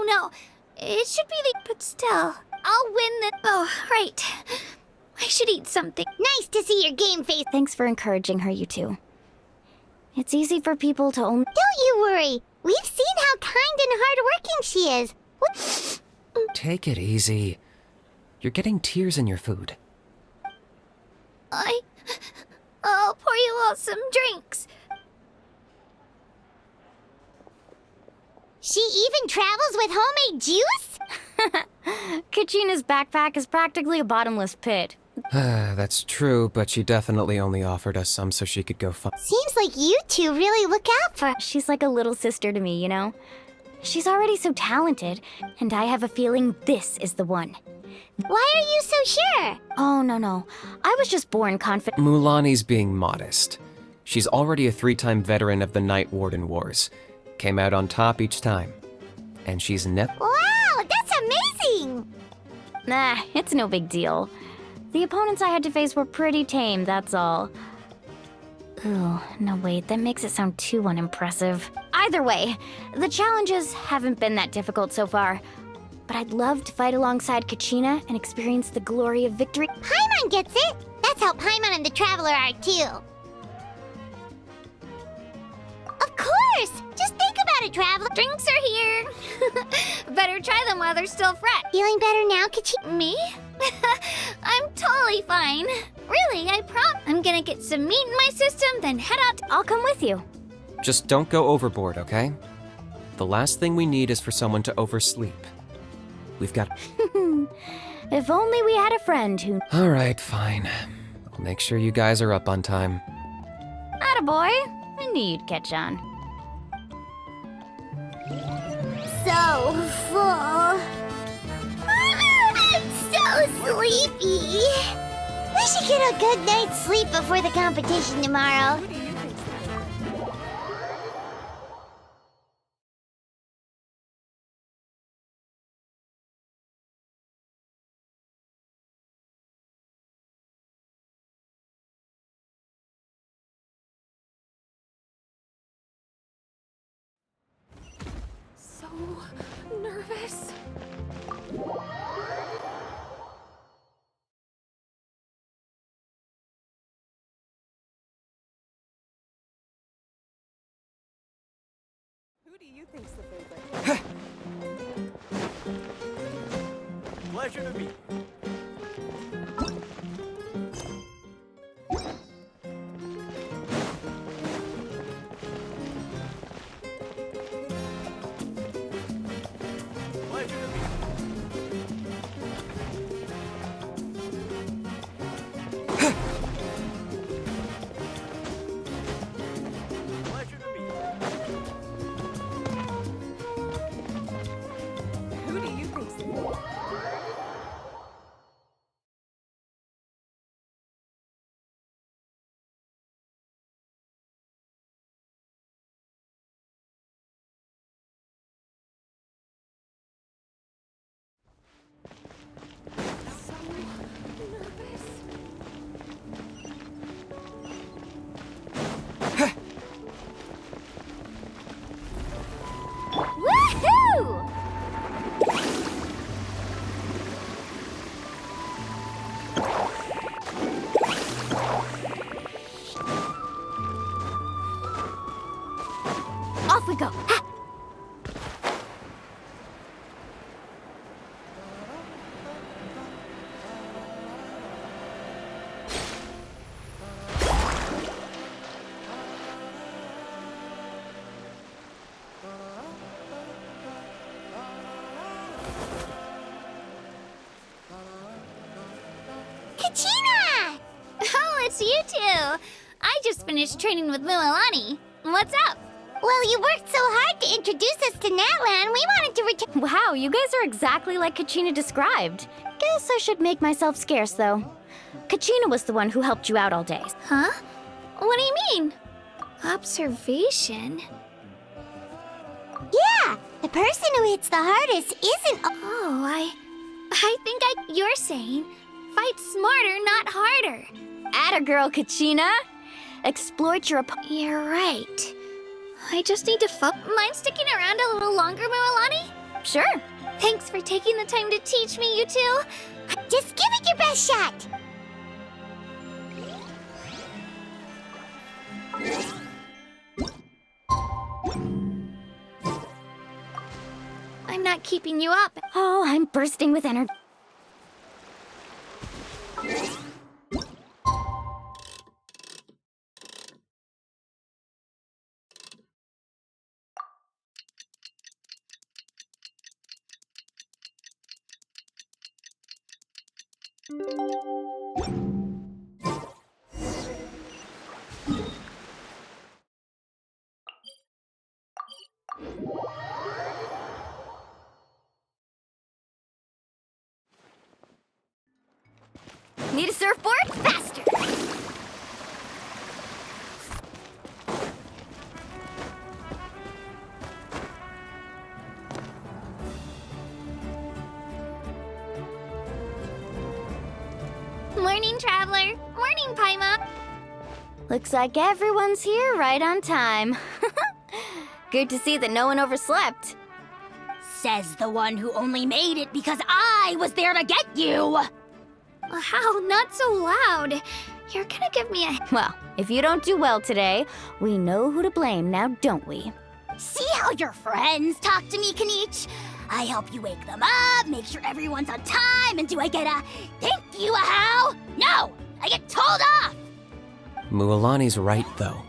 No. It should be the— But still, I'll win the— Oh, right. I should eat something. Nice to see your game face. Thanks for encouraging her, you two. It's easy for people to only— Don't you worry. We've seen how kind and hardworking she is. What? Take it easy. You're getting tears in your food. I'll pour you all some drinks. She even travels with homemade juice? Kachina's backpack is practically a bottomless pit. That's true, but she definitely only offered us some so she could go find— Seems like you two really look out for— She's like a little sister to me, you know? She's already so talented, and I have a feeling this is the one. Why are you so sure? Oh, no. I was just born confident. Mulani's being modest. She's already a 3-time veteran of the Night Warden Wars. Came out on top each time. And she's Wow, that's amazing! amazing! Nah, it's no big deal. The opponents I had to face were pretty tame, that's all. Ooh, no wait, that makes it sound too unimpressive. Either way, the challenges haven't been that difficult so far. But I'd love to fight alongside Kachina and experience the glory of victory. Paimon gets it! That's how Paimon and the Traveler are too. Of course! Just think about it, Traveler. Drinks are here. Better try them while they're still fresh. Feeling better now, Kachina? Me? I'm totally fine. Really, I promise. I'm gonna get some meat in my system, then head out. I'll come with you. Just don't go overboard, okay? The last thing we need is for someone to oversleep. We've got... If only we had a friend who... Alright, fine. I'll make sure you guys are up on time. Attaboy. I knew you'd catch on. So full. I'm so sleepy. We should get a good night's sleep before the competition tomorrow. So nervous. Who do you think's the favorite? Pleasure to meet you. Pleasure to meet you. Pleasure to meet you. Who do you think's the favorite? Woohoo! Off we go. Ha! Kachina! Oh, it's you two. I just finished training with Mualani. What's up? Well, you worked so hard to introduce us to Natlan, we wanted to return. Wow, you guys are exactly like Kachina described. Guess I should make myself scarce, though. Kachina was the one who helped you out all day. Huh? What do you mean? Observation? Yeah, the person who hits the hardest isn't. Oh, I think you're saying fight smarter, not harder. Atta girl, Kachina! Exploit your You're right. I just need to Mind sticking around a little longer, Mualani? Sure. Thanks for taking the time to teach me, you two. Just give it your best shot. I'm not keeping you up. Oh, I'm bursting with energy. Need a surfboard? Faster! Morning, Traveler. Morning, Paimon. Looks like everyone's here right on time. Good to see that no one overslept. Says the one who only made it because I was there to get you! Wow, not so loud. You're gonna give me a... Well, if you don't do well today, we know who to blame now, don't we? See how your friends talk to me, Kanich? I help you wake them up, make sure everyone's on time, and do I get a thank you, a how? No! I get told off! Mualani's right, though.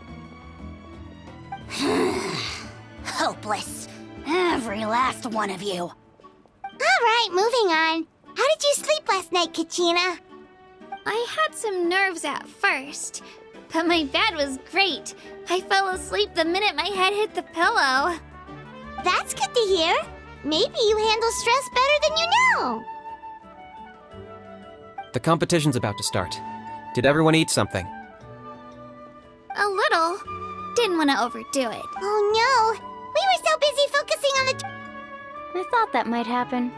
Hopeless. Every last one of you. All right, moving on. How did you sleep last night, Kachina? I had some nerves at first, but my bed was great. I fell asleep the minute my head hit the pillow. That's good to hear. Maybe you handle stress better than you know. The competition's about to start. Did everyone eat something? A little. Didn't want to overdo it. Oh no! We were so busy focusing on the... I thought that might happen.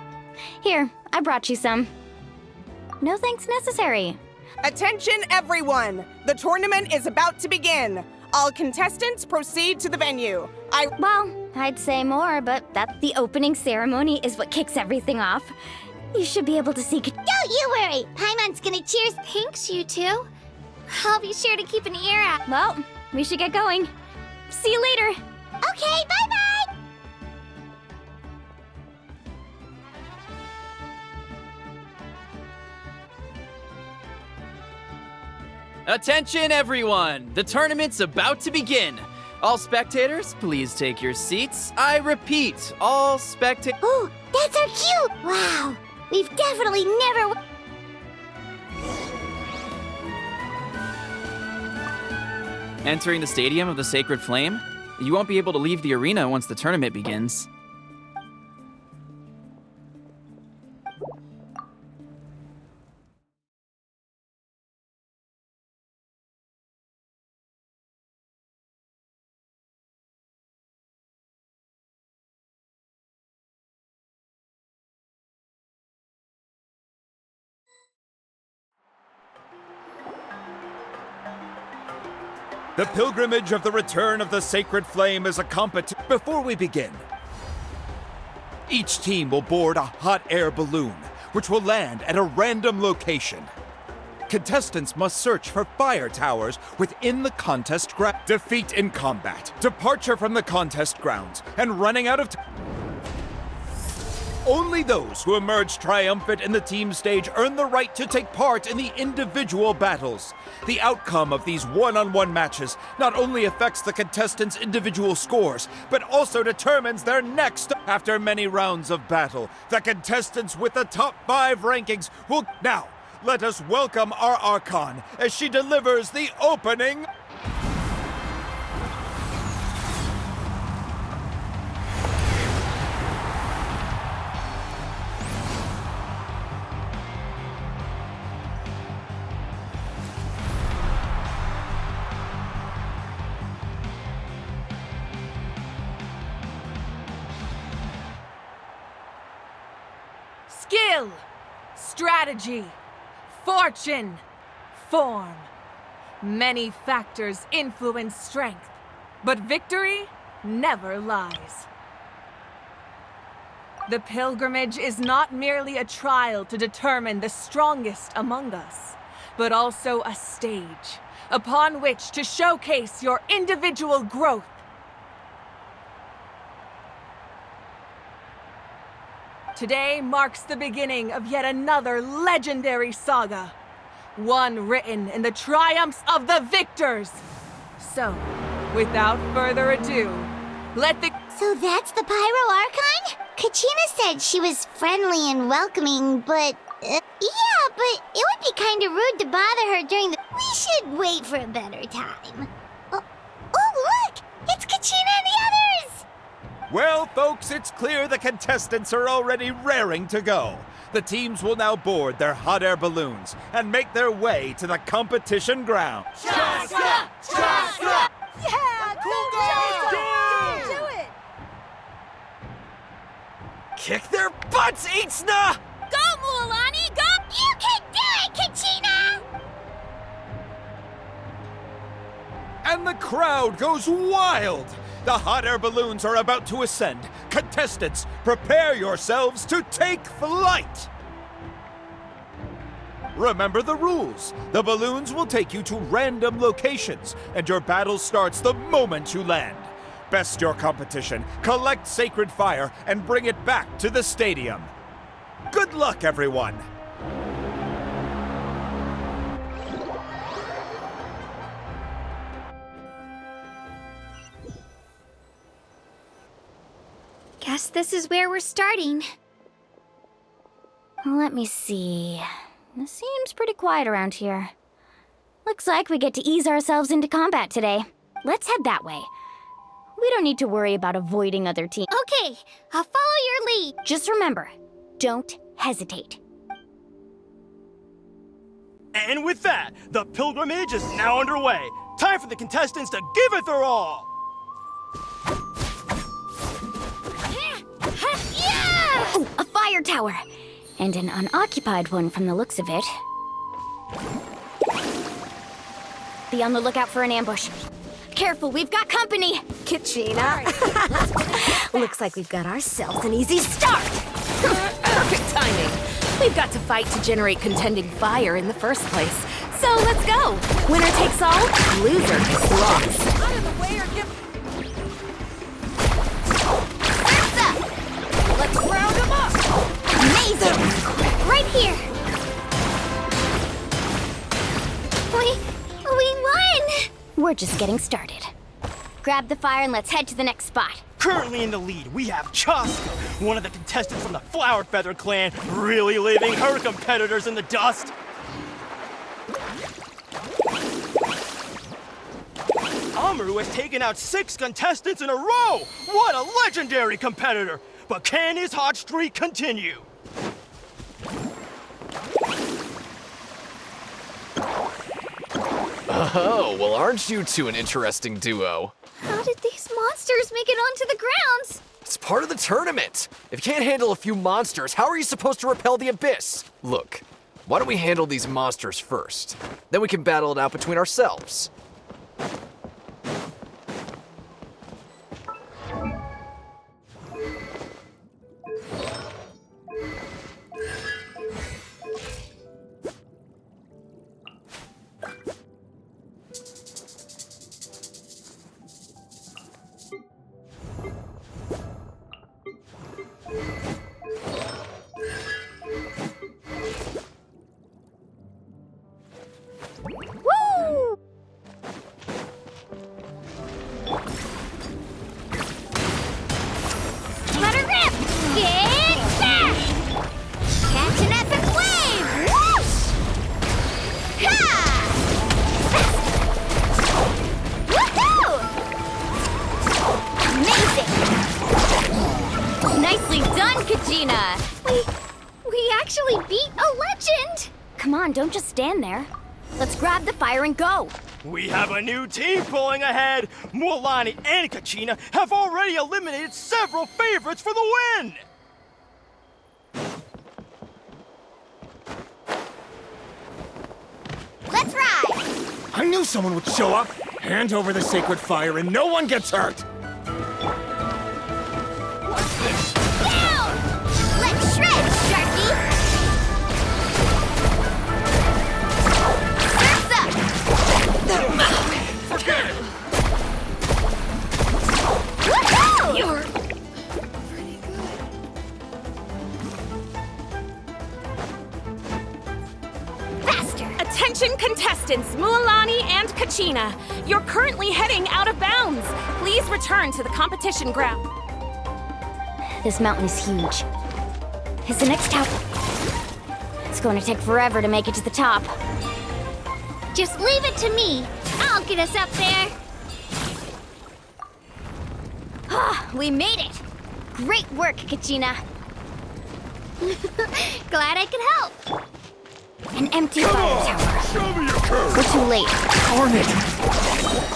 Here, I brought you some. No thanks necessary. Attention, everyone! The tournament is about to begin. All contestants proceed to the venue. Well, I'd say more, but that the opening ceremony is what kicks everything off. You should be able to see... Don't you worry! Paimon's gonna cheers... Thanks, you two. I'll be sure to keep an ear out. Well, we should get going. See you later. Okay, bye-bye! Attention, everyone! The tournament's about to begin. All spectators, please take your seats. I repeat, all spectators... Ooh, that's our cue! Wow, we've definitely never... Entering the Stadium of the Sacred Flame? You won't be able to leave the arena once the tournament begins. The pilgrimage of the return of the Sacred Flame is a competition. Before we begin, each team will board a hot air balloon, which will land at a random location. Contestants must search for fire towers within the contest ground. Defeat in combat, departure from the contest grounds, and running out of time. Only those who emerge triumphant in the team stage earn the right to take part in the individual battles. The outcome of these one-on-one matches not only affects the contestants' individual scores, but also determines their next. After many rounds of battle, the contestants with the top 5 rankings will... Now, let us welcome our Archon as she delivers the opening... Skill, strategy, fortune, form. Many factors influence strength, but victory never lies. The pilgrimage is not merely a trial to determine the strongest among us, but also a stage upon which to showcase your individual growth. Today marks the beginning of yet another legendary saga, one written in the triumphs of the victors. So, without further ado, let the... So that's the Pyro Archon? Kachina said she was friendly and welcoming, but... yeah, but it would be kind of rude to bother her during the... We should wait for a better time. Oh, look! It's Kachina and the others! Well, folks, it's clear the contestants are already raring to go. The teams will now board their hot air balloons and make their way to the competition ground. Shasta! Shasta! Yeah! Cool! Do it! Kick their butts, Itzna! Go, Mualani, go! You can do it, Kachina! And the crowd goes wild! The hot air balloons are about to ascend. Contestants, prepare yourselves to take flight! Remember the rules. The balloons will take you to random locations, and your battle starts the moment you land. Best your competition, collect sacred fire, and bring it back to the stadium. Good luck, everyone! Guess this is where we're starting. Let me see. It seems pretty quiet around here. Looks like we get to ease ourselves into combat today. Let's head that way. We don't need to worry about avoiding other teams. Okay, I'll follow your lead. Just remember, don't hesitate. And with that, the pilgrimage is now underway. Time for the contestants to give it their all. Yeah! Oh, a fire tower! And an unoccupied one from the looks of it. Be on the lookout for an ambush. Careful, we've got company! Kachina. Looks like we've got ourselves an easy start. Perfect timing. We've got to fight to generate contending fire in the first place. So let's go. Winner takes all, loser gets lost. Out of the way or give... Let's round them up. Amazing! Right here! We won! We're just getting started. Grab the fire and let's head to the next spot. Currently in the lead, we have Chaska, one of the contestants from the Flower Feather clan, really leaving her competitors in the dust. Amaru has taken out 6 contestants in a row! What a legendary competitor! But can his hot streak continue? Oh, well, aren't you two an interesting duo? How did these monsters make it onto the grounds? It's part of the tournament. If you can't handle a few monsters, how are you supposed to repel the abyss? Look, why don't we handle these monsters first? Then we can battle it out between ourselves. Woo! Let her rip! Get back! Catch an epic wave! Whoosh! Ha! Woohoo! Amazing! Nicely done, Kachina! We actually beat a legend! Come on, don't just stand there. Let's grab the fire and go. We have a new team pulling ahead. Mualani and Kachina have already eliminated several favorites for the win. Let's ride! I knew someone would show up! Hand over the sacred fire and no one gets hurt! Down! Let's shred, Sharky! Surf's up! Forget it! Woohoo! You're Faster! Attention contestants, Mualani and Kachina. You're currently heading out of bounds. Please return to the competition ground. This mountain is huge. Is the next tower... It's going to take forever to make it to the top. Just leave it to me. I'll get us up there. Ah, we made it! Great work, Kachina. Glad I could help. An empty fire tower. Show me your curve! We're too late. Darn it!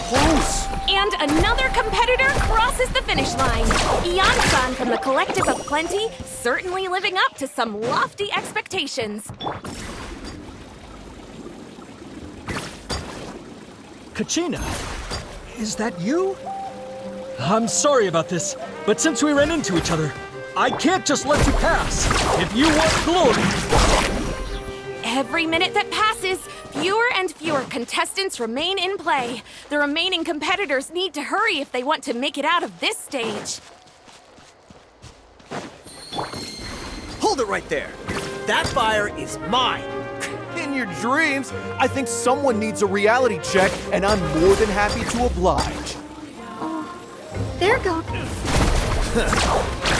Close! And another competitor crosses the finish line. Ian-san from the Collective of Plenty, certainly living up to some lofty expectations. Kachina, Is that you? I'm sorry about this, but since we ran into each other, I can't just let you pass. If you want glory... Every minute that passes, fewer and fewer contestants remain in play. The remaining competitors need to hurry if they want to make it out of this stage. Hold it right there. That fire is mine. In your dreams, I think someone needs a reality check, and I'm more than happy to oblige. There go.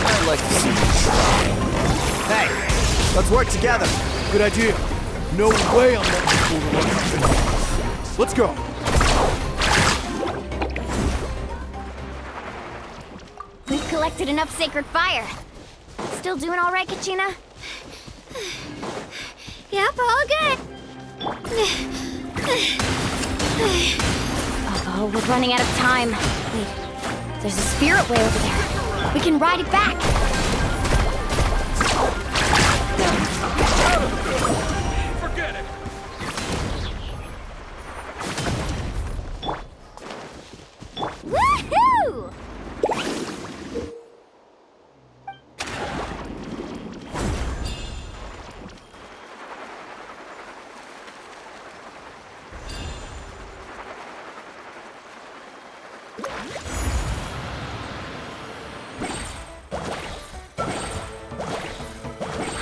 I like to see you try. Hey, let's work together. Good idea. No way I'm letting you fool the one. Let's go. We've collected enough sacred fire. Still doing all right, Kachina? Yep, all good. Oh, we're running out of time. Wait, there's a spirit way over there. We can ride it back. Forget it. Woohoo!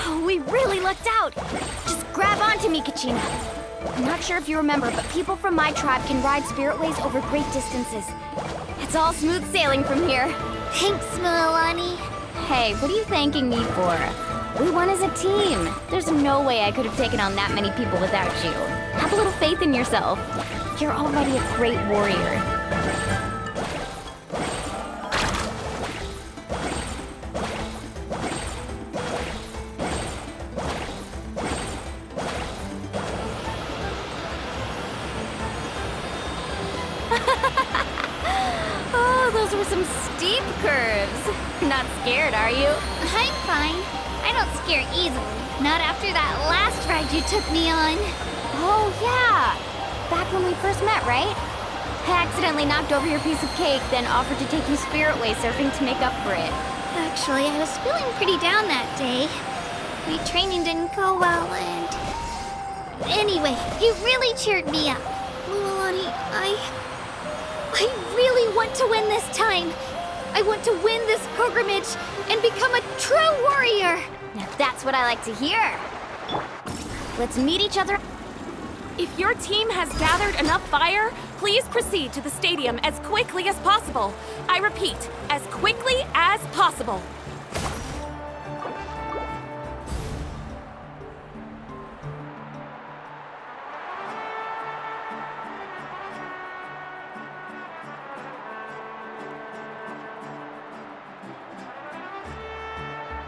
Oh, we really lucked out. Just grab onto me, Kachina. I'm not sure if you remember, but people from my tribe can ride spiritways over great distances. It's all smooth sailing from here. Thanks, Milani. Hey, what are you thanking me for? We won as a team. There's no way I could have taken on that many people without you. Have a little faith in yourself. You're already a great warrior. Oh, those were some steep curves. Not scared, are you? I'm fine. I don't scare easily. Not after that last ride you took me on. Oh, yeah. Back when we first met, right? I accidentally knocked over your piece of cake, then offered to take you spiritway surfing to make up for it. Actually, I was feeling pretty down that day. My training didn't go well, and... Anyway, you really cheered me up. Milani, I really want to win this time. I want to win this pilgrimage and become a true warrior. Now that's what I like to hear. Let's meet each other. If your team has gathered enough fire, please proceed to the stadium as quickly as possible. I repeat, as quickly as possible.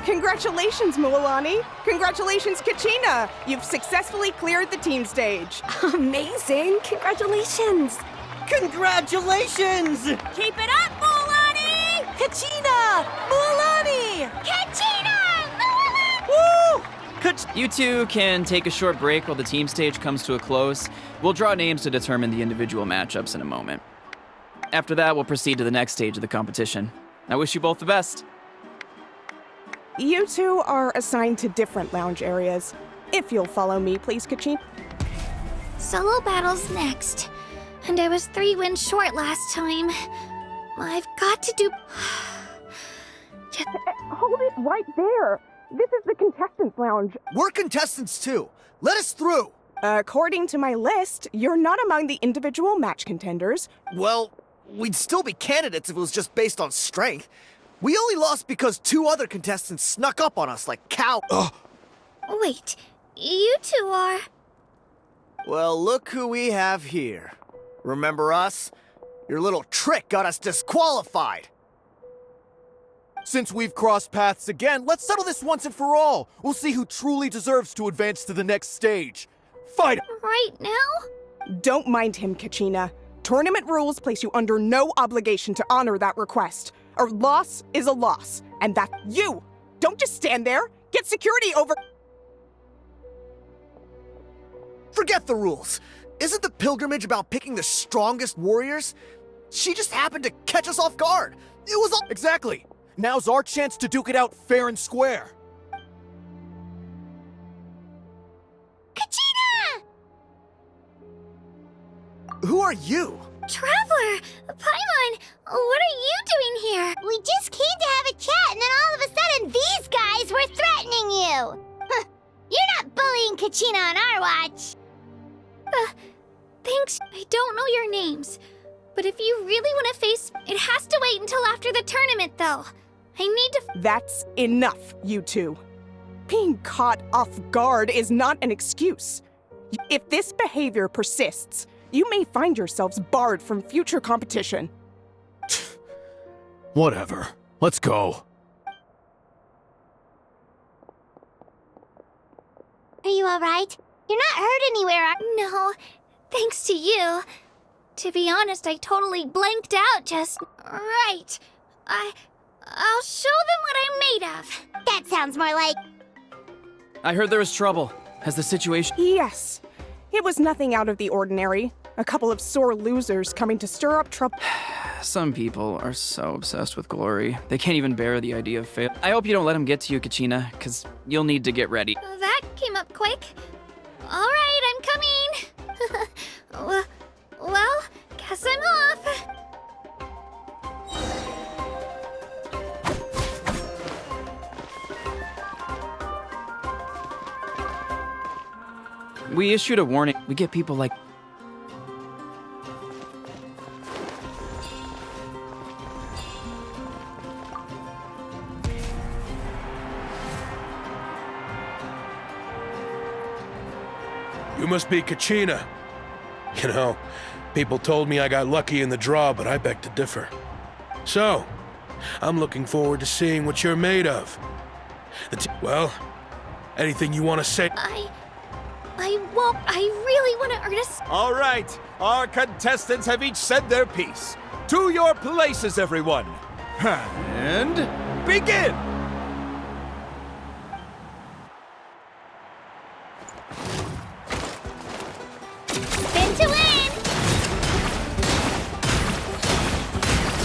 Congratulations, Milani! Congratulations, Kachina! You've successfully cleared the team stage. Amazing! Congratulations! Congratulations! Keep it up, Milani! Kachina! Milani! Kachina! Milani! Woo! You two can take a short break while the team stage comes to a close. We'll draw names to determine the individual matchups in a moment. After that, we'll proceed to the next stage of the competition. I wish you both the best. You two are assigned to different lounge areas. If you'll follow me, please, Kachina. Solo battle's next. And I was 3 wins short last time. I've got to do... Hold it right there. This is the contestants' lounge. We're contestants too. Let us through. According to my list, you're not among the individual match contenders. Well, we'd still be candidates if it was just based on strength. We only lost because 2 other contestants snuck up on us like cow. Ugh. Wait, you two are... Well, look who we have here. Remember us? Your little trick got us disqualified. Since we've crossed paths again, let's settle this once and for all. We'll see who truly deserves to advance to the next stage. Fight! Right now? Don't mind him, Kachina. Tournament rules place you under no obligation to honor that request. A loss is a loss, and that's you! Don't just stand there! Get security over... Forget the rules. Isn't the pilgrimage about picking the strongest warriors? She just happened to catch us off guard. It was all. Exactly. Now's our chance to duke it out fair and square. Kachina! Who are you? Traveler! Paimon! What are you doing here? We just came to have a chat, and then all of a sudden, these guys were threatening you! Huh. You're not bullying Kachina on our watch! Thanks. I don't know your names. But if you really want to face... It has to wait until after the tournament, though. I need to... That's enough, you two. Being caught off guard is not an excuse. If this behavior persists, you may find yourselves barred from future competition. Whatever. Let's go. Are you alright? You're not hurt anywhere, are... No, thanks to you. To be honest, I totally blanked out just... Right. I'll show them what I'm made of. That sounds more like... I heard there was trouble. Has the situation... Yes. It was nothing out of the ordinary. A couple of sore losers coming to stir up trouble. Some people are so obsessed with glory, they can't even bear the idea of fail. I hope you don't let them get to you, Kachina, because you'll need to get ready. That came up quick. All right, I'm coming. Well, guess I'm off. We issued a warning. We get people like... You must be Kachina. You know, people told me I got lucky in the draw, but I beg to differ. So, I'm looking forward to seeing what you're made of. Well, anything you want to say? I won't. I really want to earn a... All right, our contestants have each said their piece. To your places, everyone. And begin! Spin to win!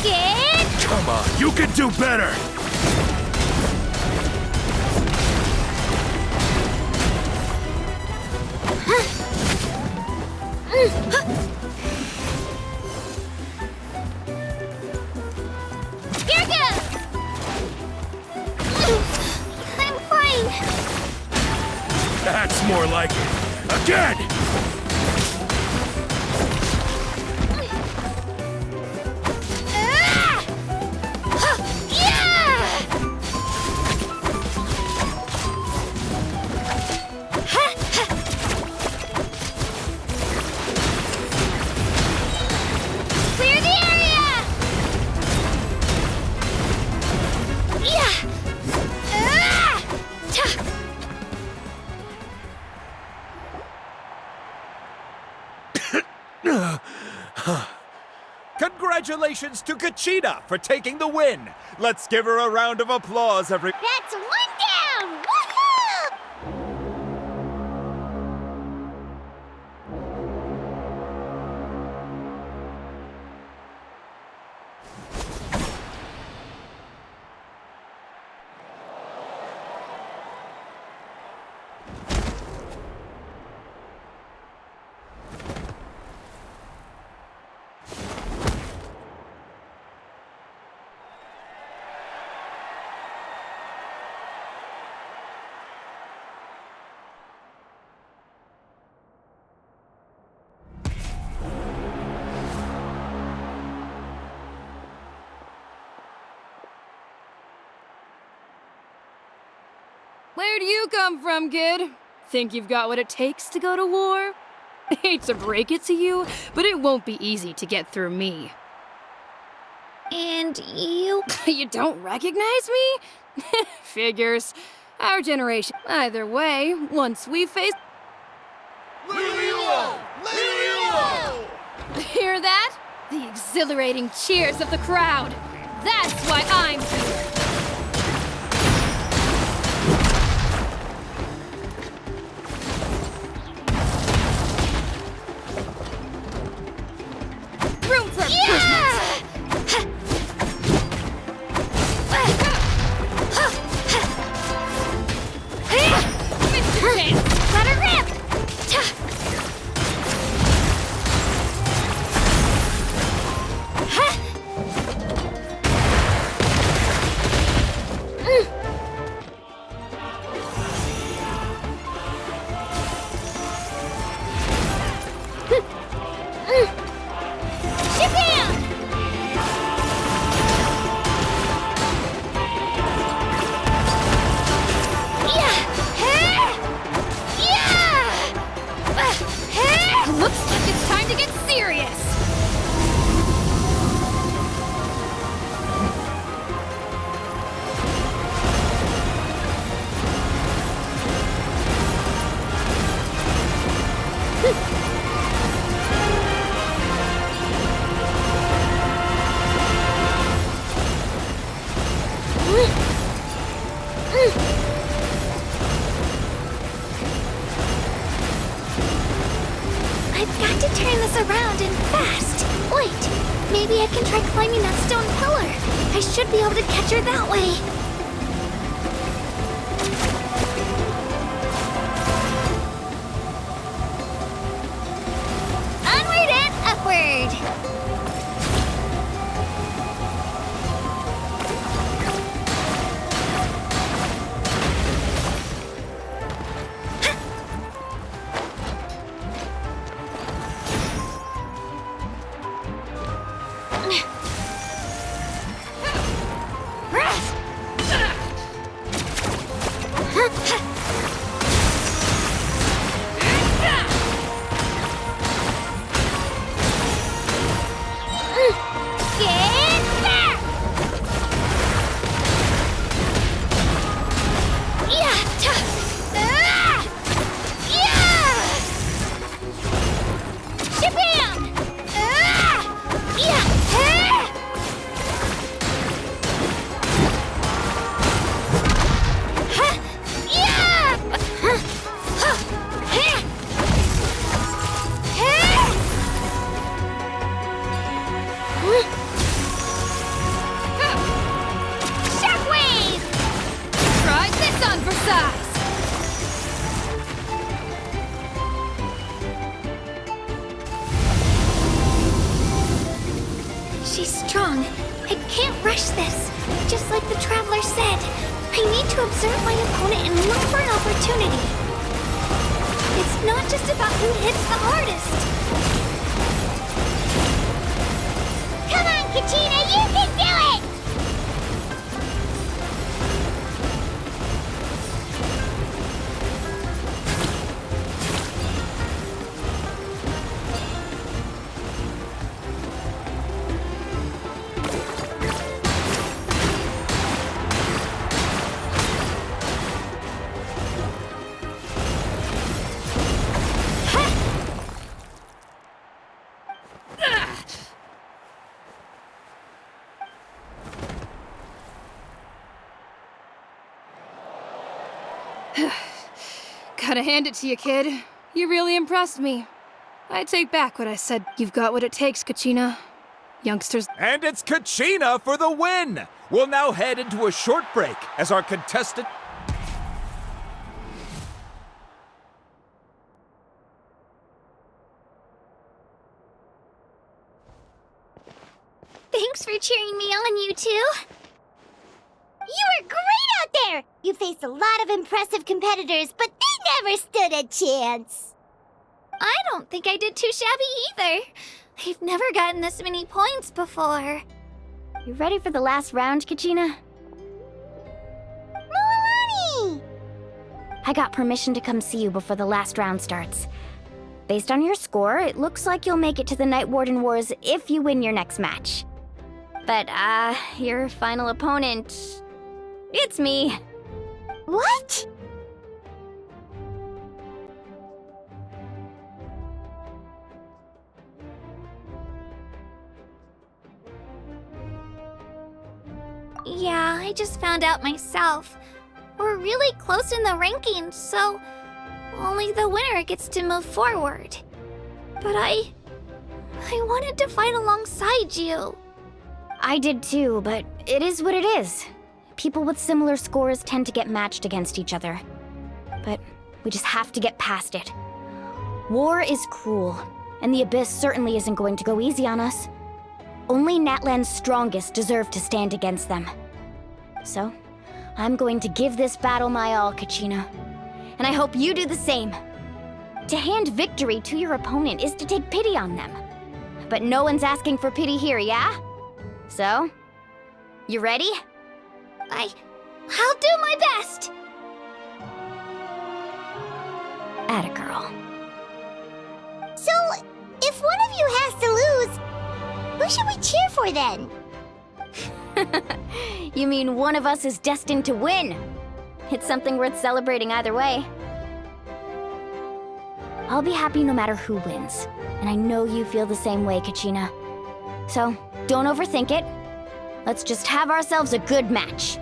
Get... Come on, you can do better! Here goes! I'm fine. That's more like it. Again! Clear the area! Yeah! Congratulations to Kachina for taking the win. Let's give her a round of applause, everyone. That's one down! Woohoo! Where do you come from, kid? Think you've got what it takes to go to war? Hate to break it to you, but it won't be easy to get through me. And you... You don't recognize me? Figures. Our generation. Either way, once we face... Hear that? The exhilarating cheers of the crowd. That's why I'm here. Room for improvement. Maybe I can try climbing that stone pillar. I should be able to catch her that way. Onward and upward! She's strong. I can't rush this. Just like the Traveler said, I need to observe my opponent and look for an opportunity. It's not just about who hits the hardest. Come on, Kachina, you can do it! Gotta hand it to you, kid. You really impressed me. I take back what I said. You've got what it takes, Kachina. Youngsters. And it's Kachina for the win! We'll now head into a short break as our contestant... Thanks for cheering me on, you two. You were great out there! You faced a lot of impressive competitors, but they never stood a chance. I don't think I did too shabby either. I've never gotten this many points before. You ready for the last round, Kachina? Moalani! I got permission to come see you before the last round starts. Based on your score, it looks like you'll make it to the Night Warden Wars if you win your next match. But, your final opponent... It's me. What? Yeah, I just found out myself. We're really close in the rankings, so only the winner gets to move forward. But I wanted to fight alongside you. I did too, but it is what it is. People with similar scores tend to get matched against each other. But we just have to get past it. War is cruel, and the Abyss certainly isn't going to go easy on us. Only Natlan's strongest deserve to stand against them. So, I'm going to give this battle my all, Kachina. And I hope you do the same. To hand victory to your opponent is to take pity on them. But no one's asking for pity here, yeah? So, you ready? I'll do my best! Atta girl. So, if one of you has to lose, who should we cheer for then? You mean one of us is destined to win? It's something worth celebrating either way. I'll be happy no matter who wins, and I know you feel the same way, Kachina. So, don't overthink it. Let's just have ourselves a good match.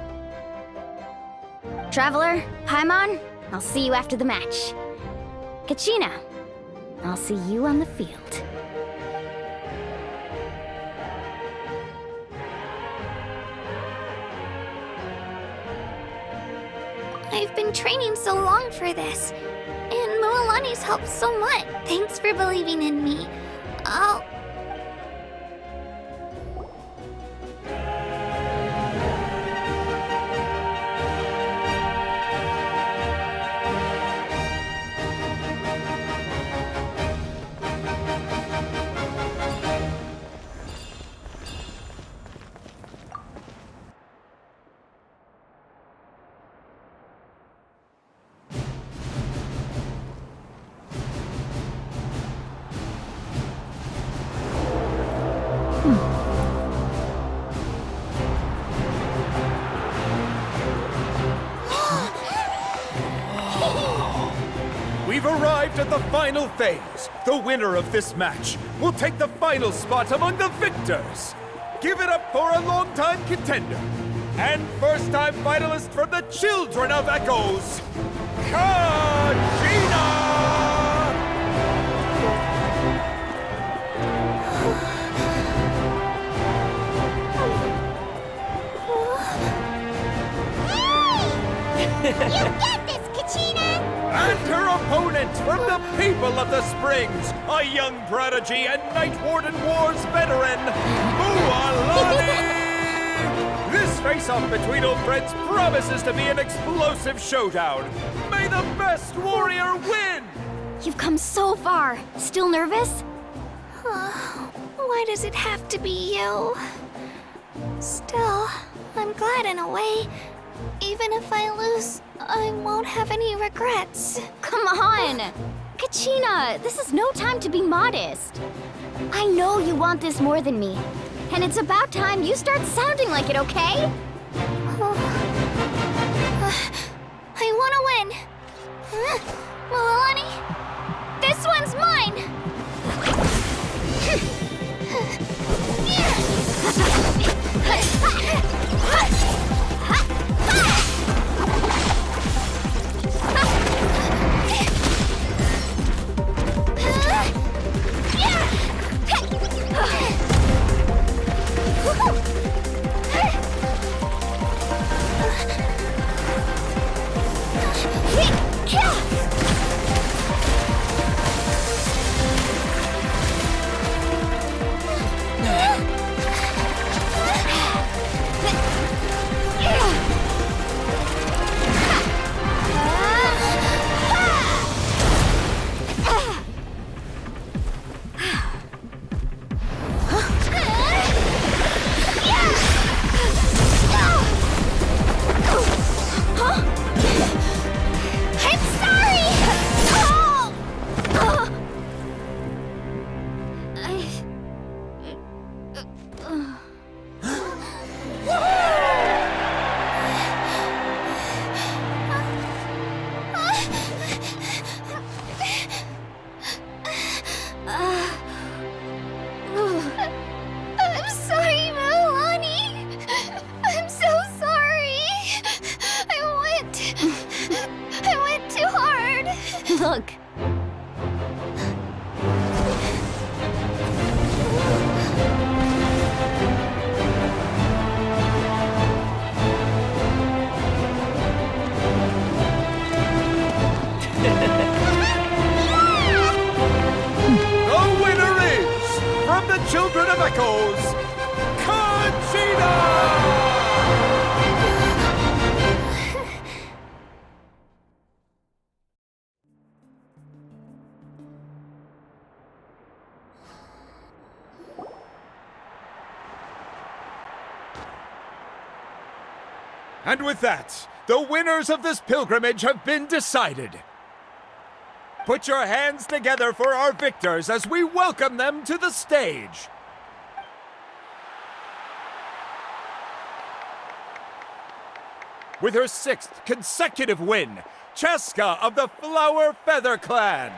Traveler, Paimon, I'll see you after the match. Kachina, I'll see you on the field. I've been training so long for this. And Moalani's helped so much. Thanks for believing in me. I'll... We've arrived at the final phase. The winner of this match will take the final spot among the victors. Give it up for a long-time contender and first-time finalist from the Children of Echoes, Kachina! You get this, Kachina! And her opponent from the people of the Springs, a young prodigy and Night Warden Wars veteran, Moalani! This face-off between old friends promises to be an explosive showdown. May the best warrior win! You've come so far. Still nervous? Why does it have to be you? Still, I'm glad in a way. Even if I lose, I won't have any regrets. Come on! Kachina, this is no time to be modest. I know you want this more than me. And it's about time you start sounding like it, okay? I want to win. Moalani, this one's mine! I'm sorry, Moalani. I'm so sorry. I went too hard. Look. The winner is, from the Children of Echoes, Kachina! And with that, the winners of this pilgrimage have been decided. Put your hands together for our victors as we welcome them to the stage. With her 6th consecutive win, Cheska of the Flower Feather Clan.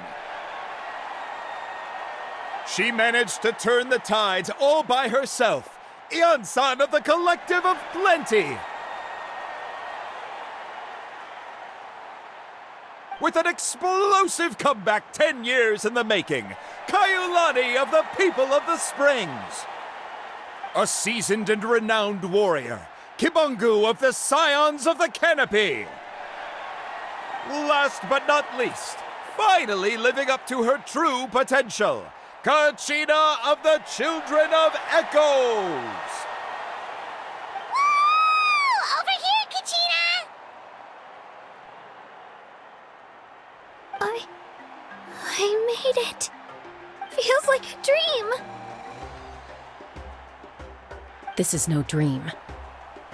She managed to turn the tides all by herself. Ian-san of the Collective of Plenty. With an explosive comeback 10 years in the making, Kaiulani of the People of the Springs. A seasoned and renowned warrior, Kibungu of the Scions of the Canopy. Last but not least, finally living up to her true potential, Kachina of the Children of Echoes! Woo! Over here, Kachina! I made it. Feels like a dream. This is no dream.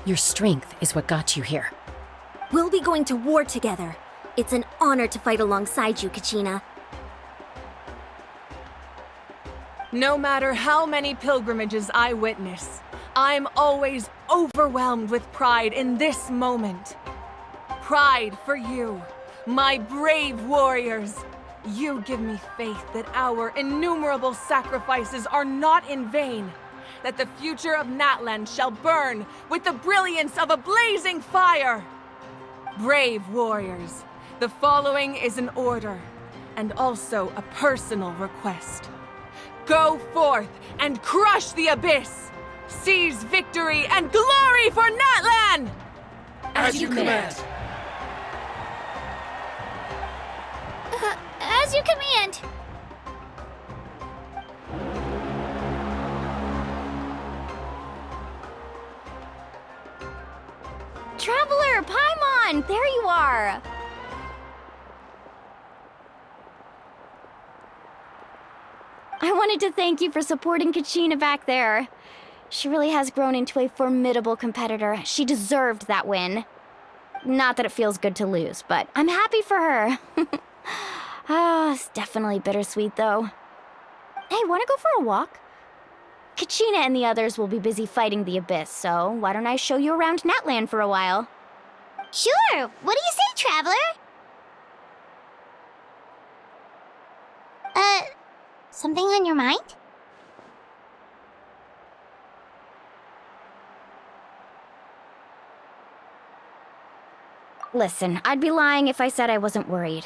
Your strength is what got you here. We'll be going to war together. It's an honor to fight alongside you, Kachina. No matter how many pilgrimages I witness, I'm always overwhelmed with pride in this moment. Pride for you, my brave warriors. You give me faith that our innumerable sacrifices are not in vain, that the future of Natlan shall burn with the brilliance of a blazing fire. Brave warriors, the following is an order, and also a personal request. Go forth and crush the abyss! Seize victory and glory for Natlan! As you command. As you command. Traveler, Paimon, there you are! I wanted to thank you for supporting Kachina back there. She really has grown into a formidable competitor. She deserved that win. Not that it feels good to lose, but I'm happy for her. It's definitely bittersweet, though. Hey, wanna go for a walk? Kachina and the others will be busy fighting the Abyss, so why don't I show you around Natlan for a while? Sure. What do you say, Traveler? Something on your mind? Listen, I'd be lying if I said I wasn't worried.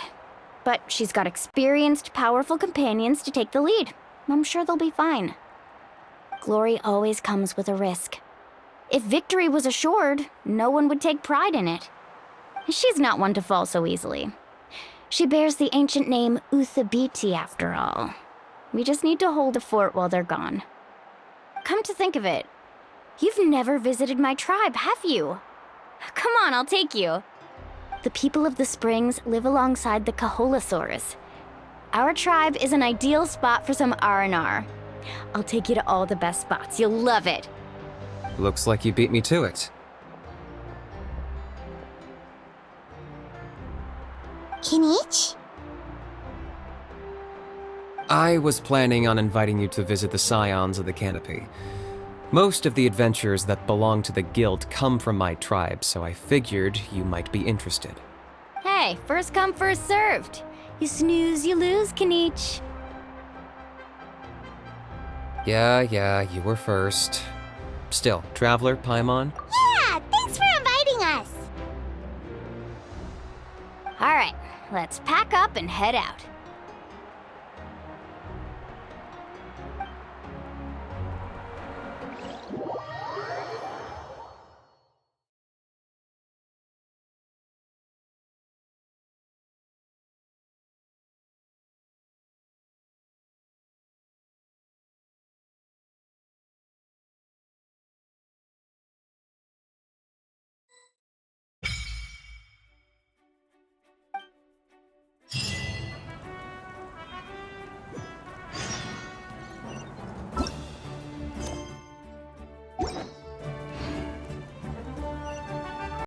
But she's got experienced, powerful companions to take the lead. I'm sure they'll be fine. Glory always comes with a risk. If victory was assured, no one would take pride in it. She's not one to fall so easily. She bears the ancient name Uthabiti, after all. We just need to hold the fort while they're gone. Come to think of it, you've never visited my tribe, have you? Come on, I'll take you. The people of the Springs live alongside the Kaholasaurus. Our tribe is an ideal spot for some R&R. I'll take you to all the best spots. You'll love it. Looks like you beat me to it. Kinich? I was planning on inviting you to visit the Scions of the Canopy. Most of the adventures that belong to the guild come from my tribe, so I figured you might be interested. Hey, first come, first served. You snooze, you lose, Kinich. Yeah, you were first. Still, Traveler, Paimon? Yeah, thanks for inviting us. All right, let's pack up and head out.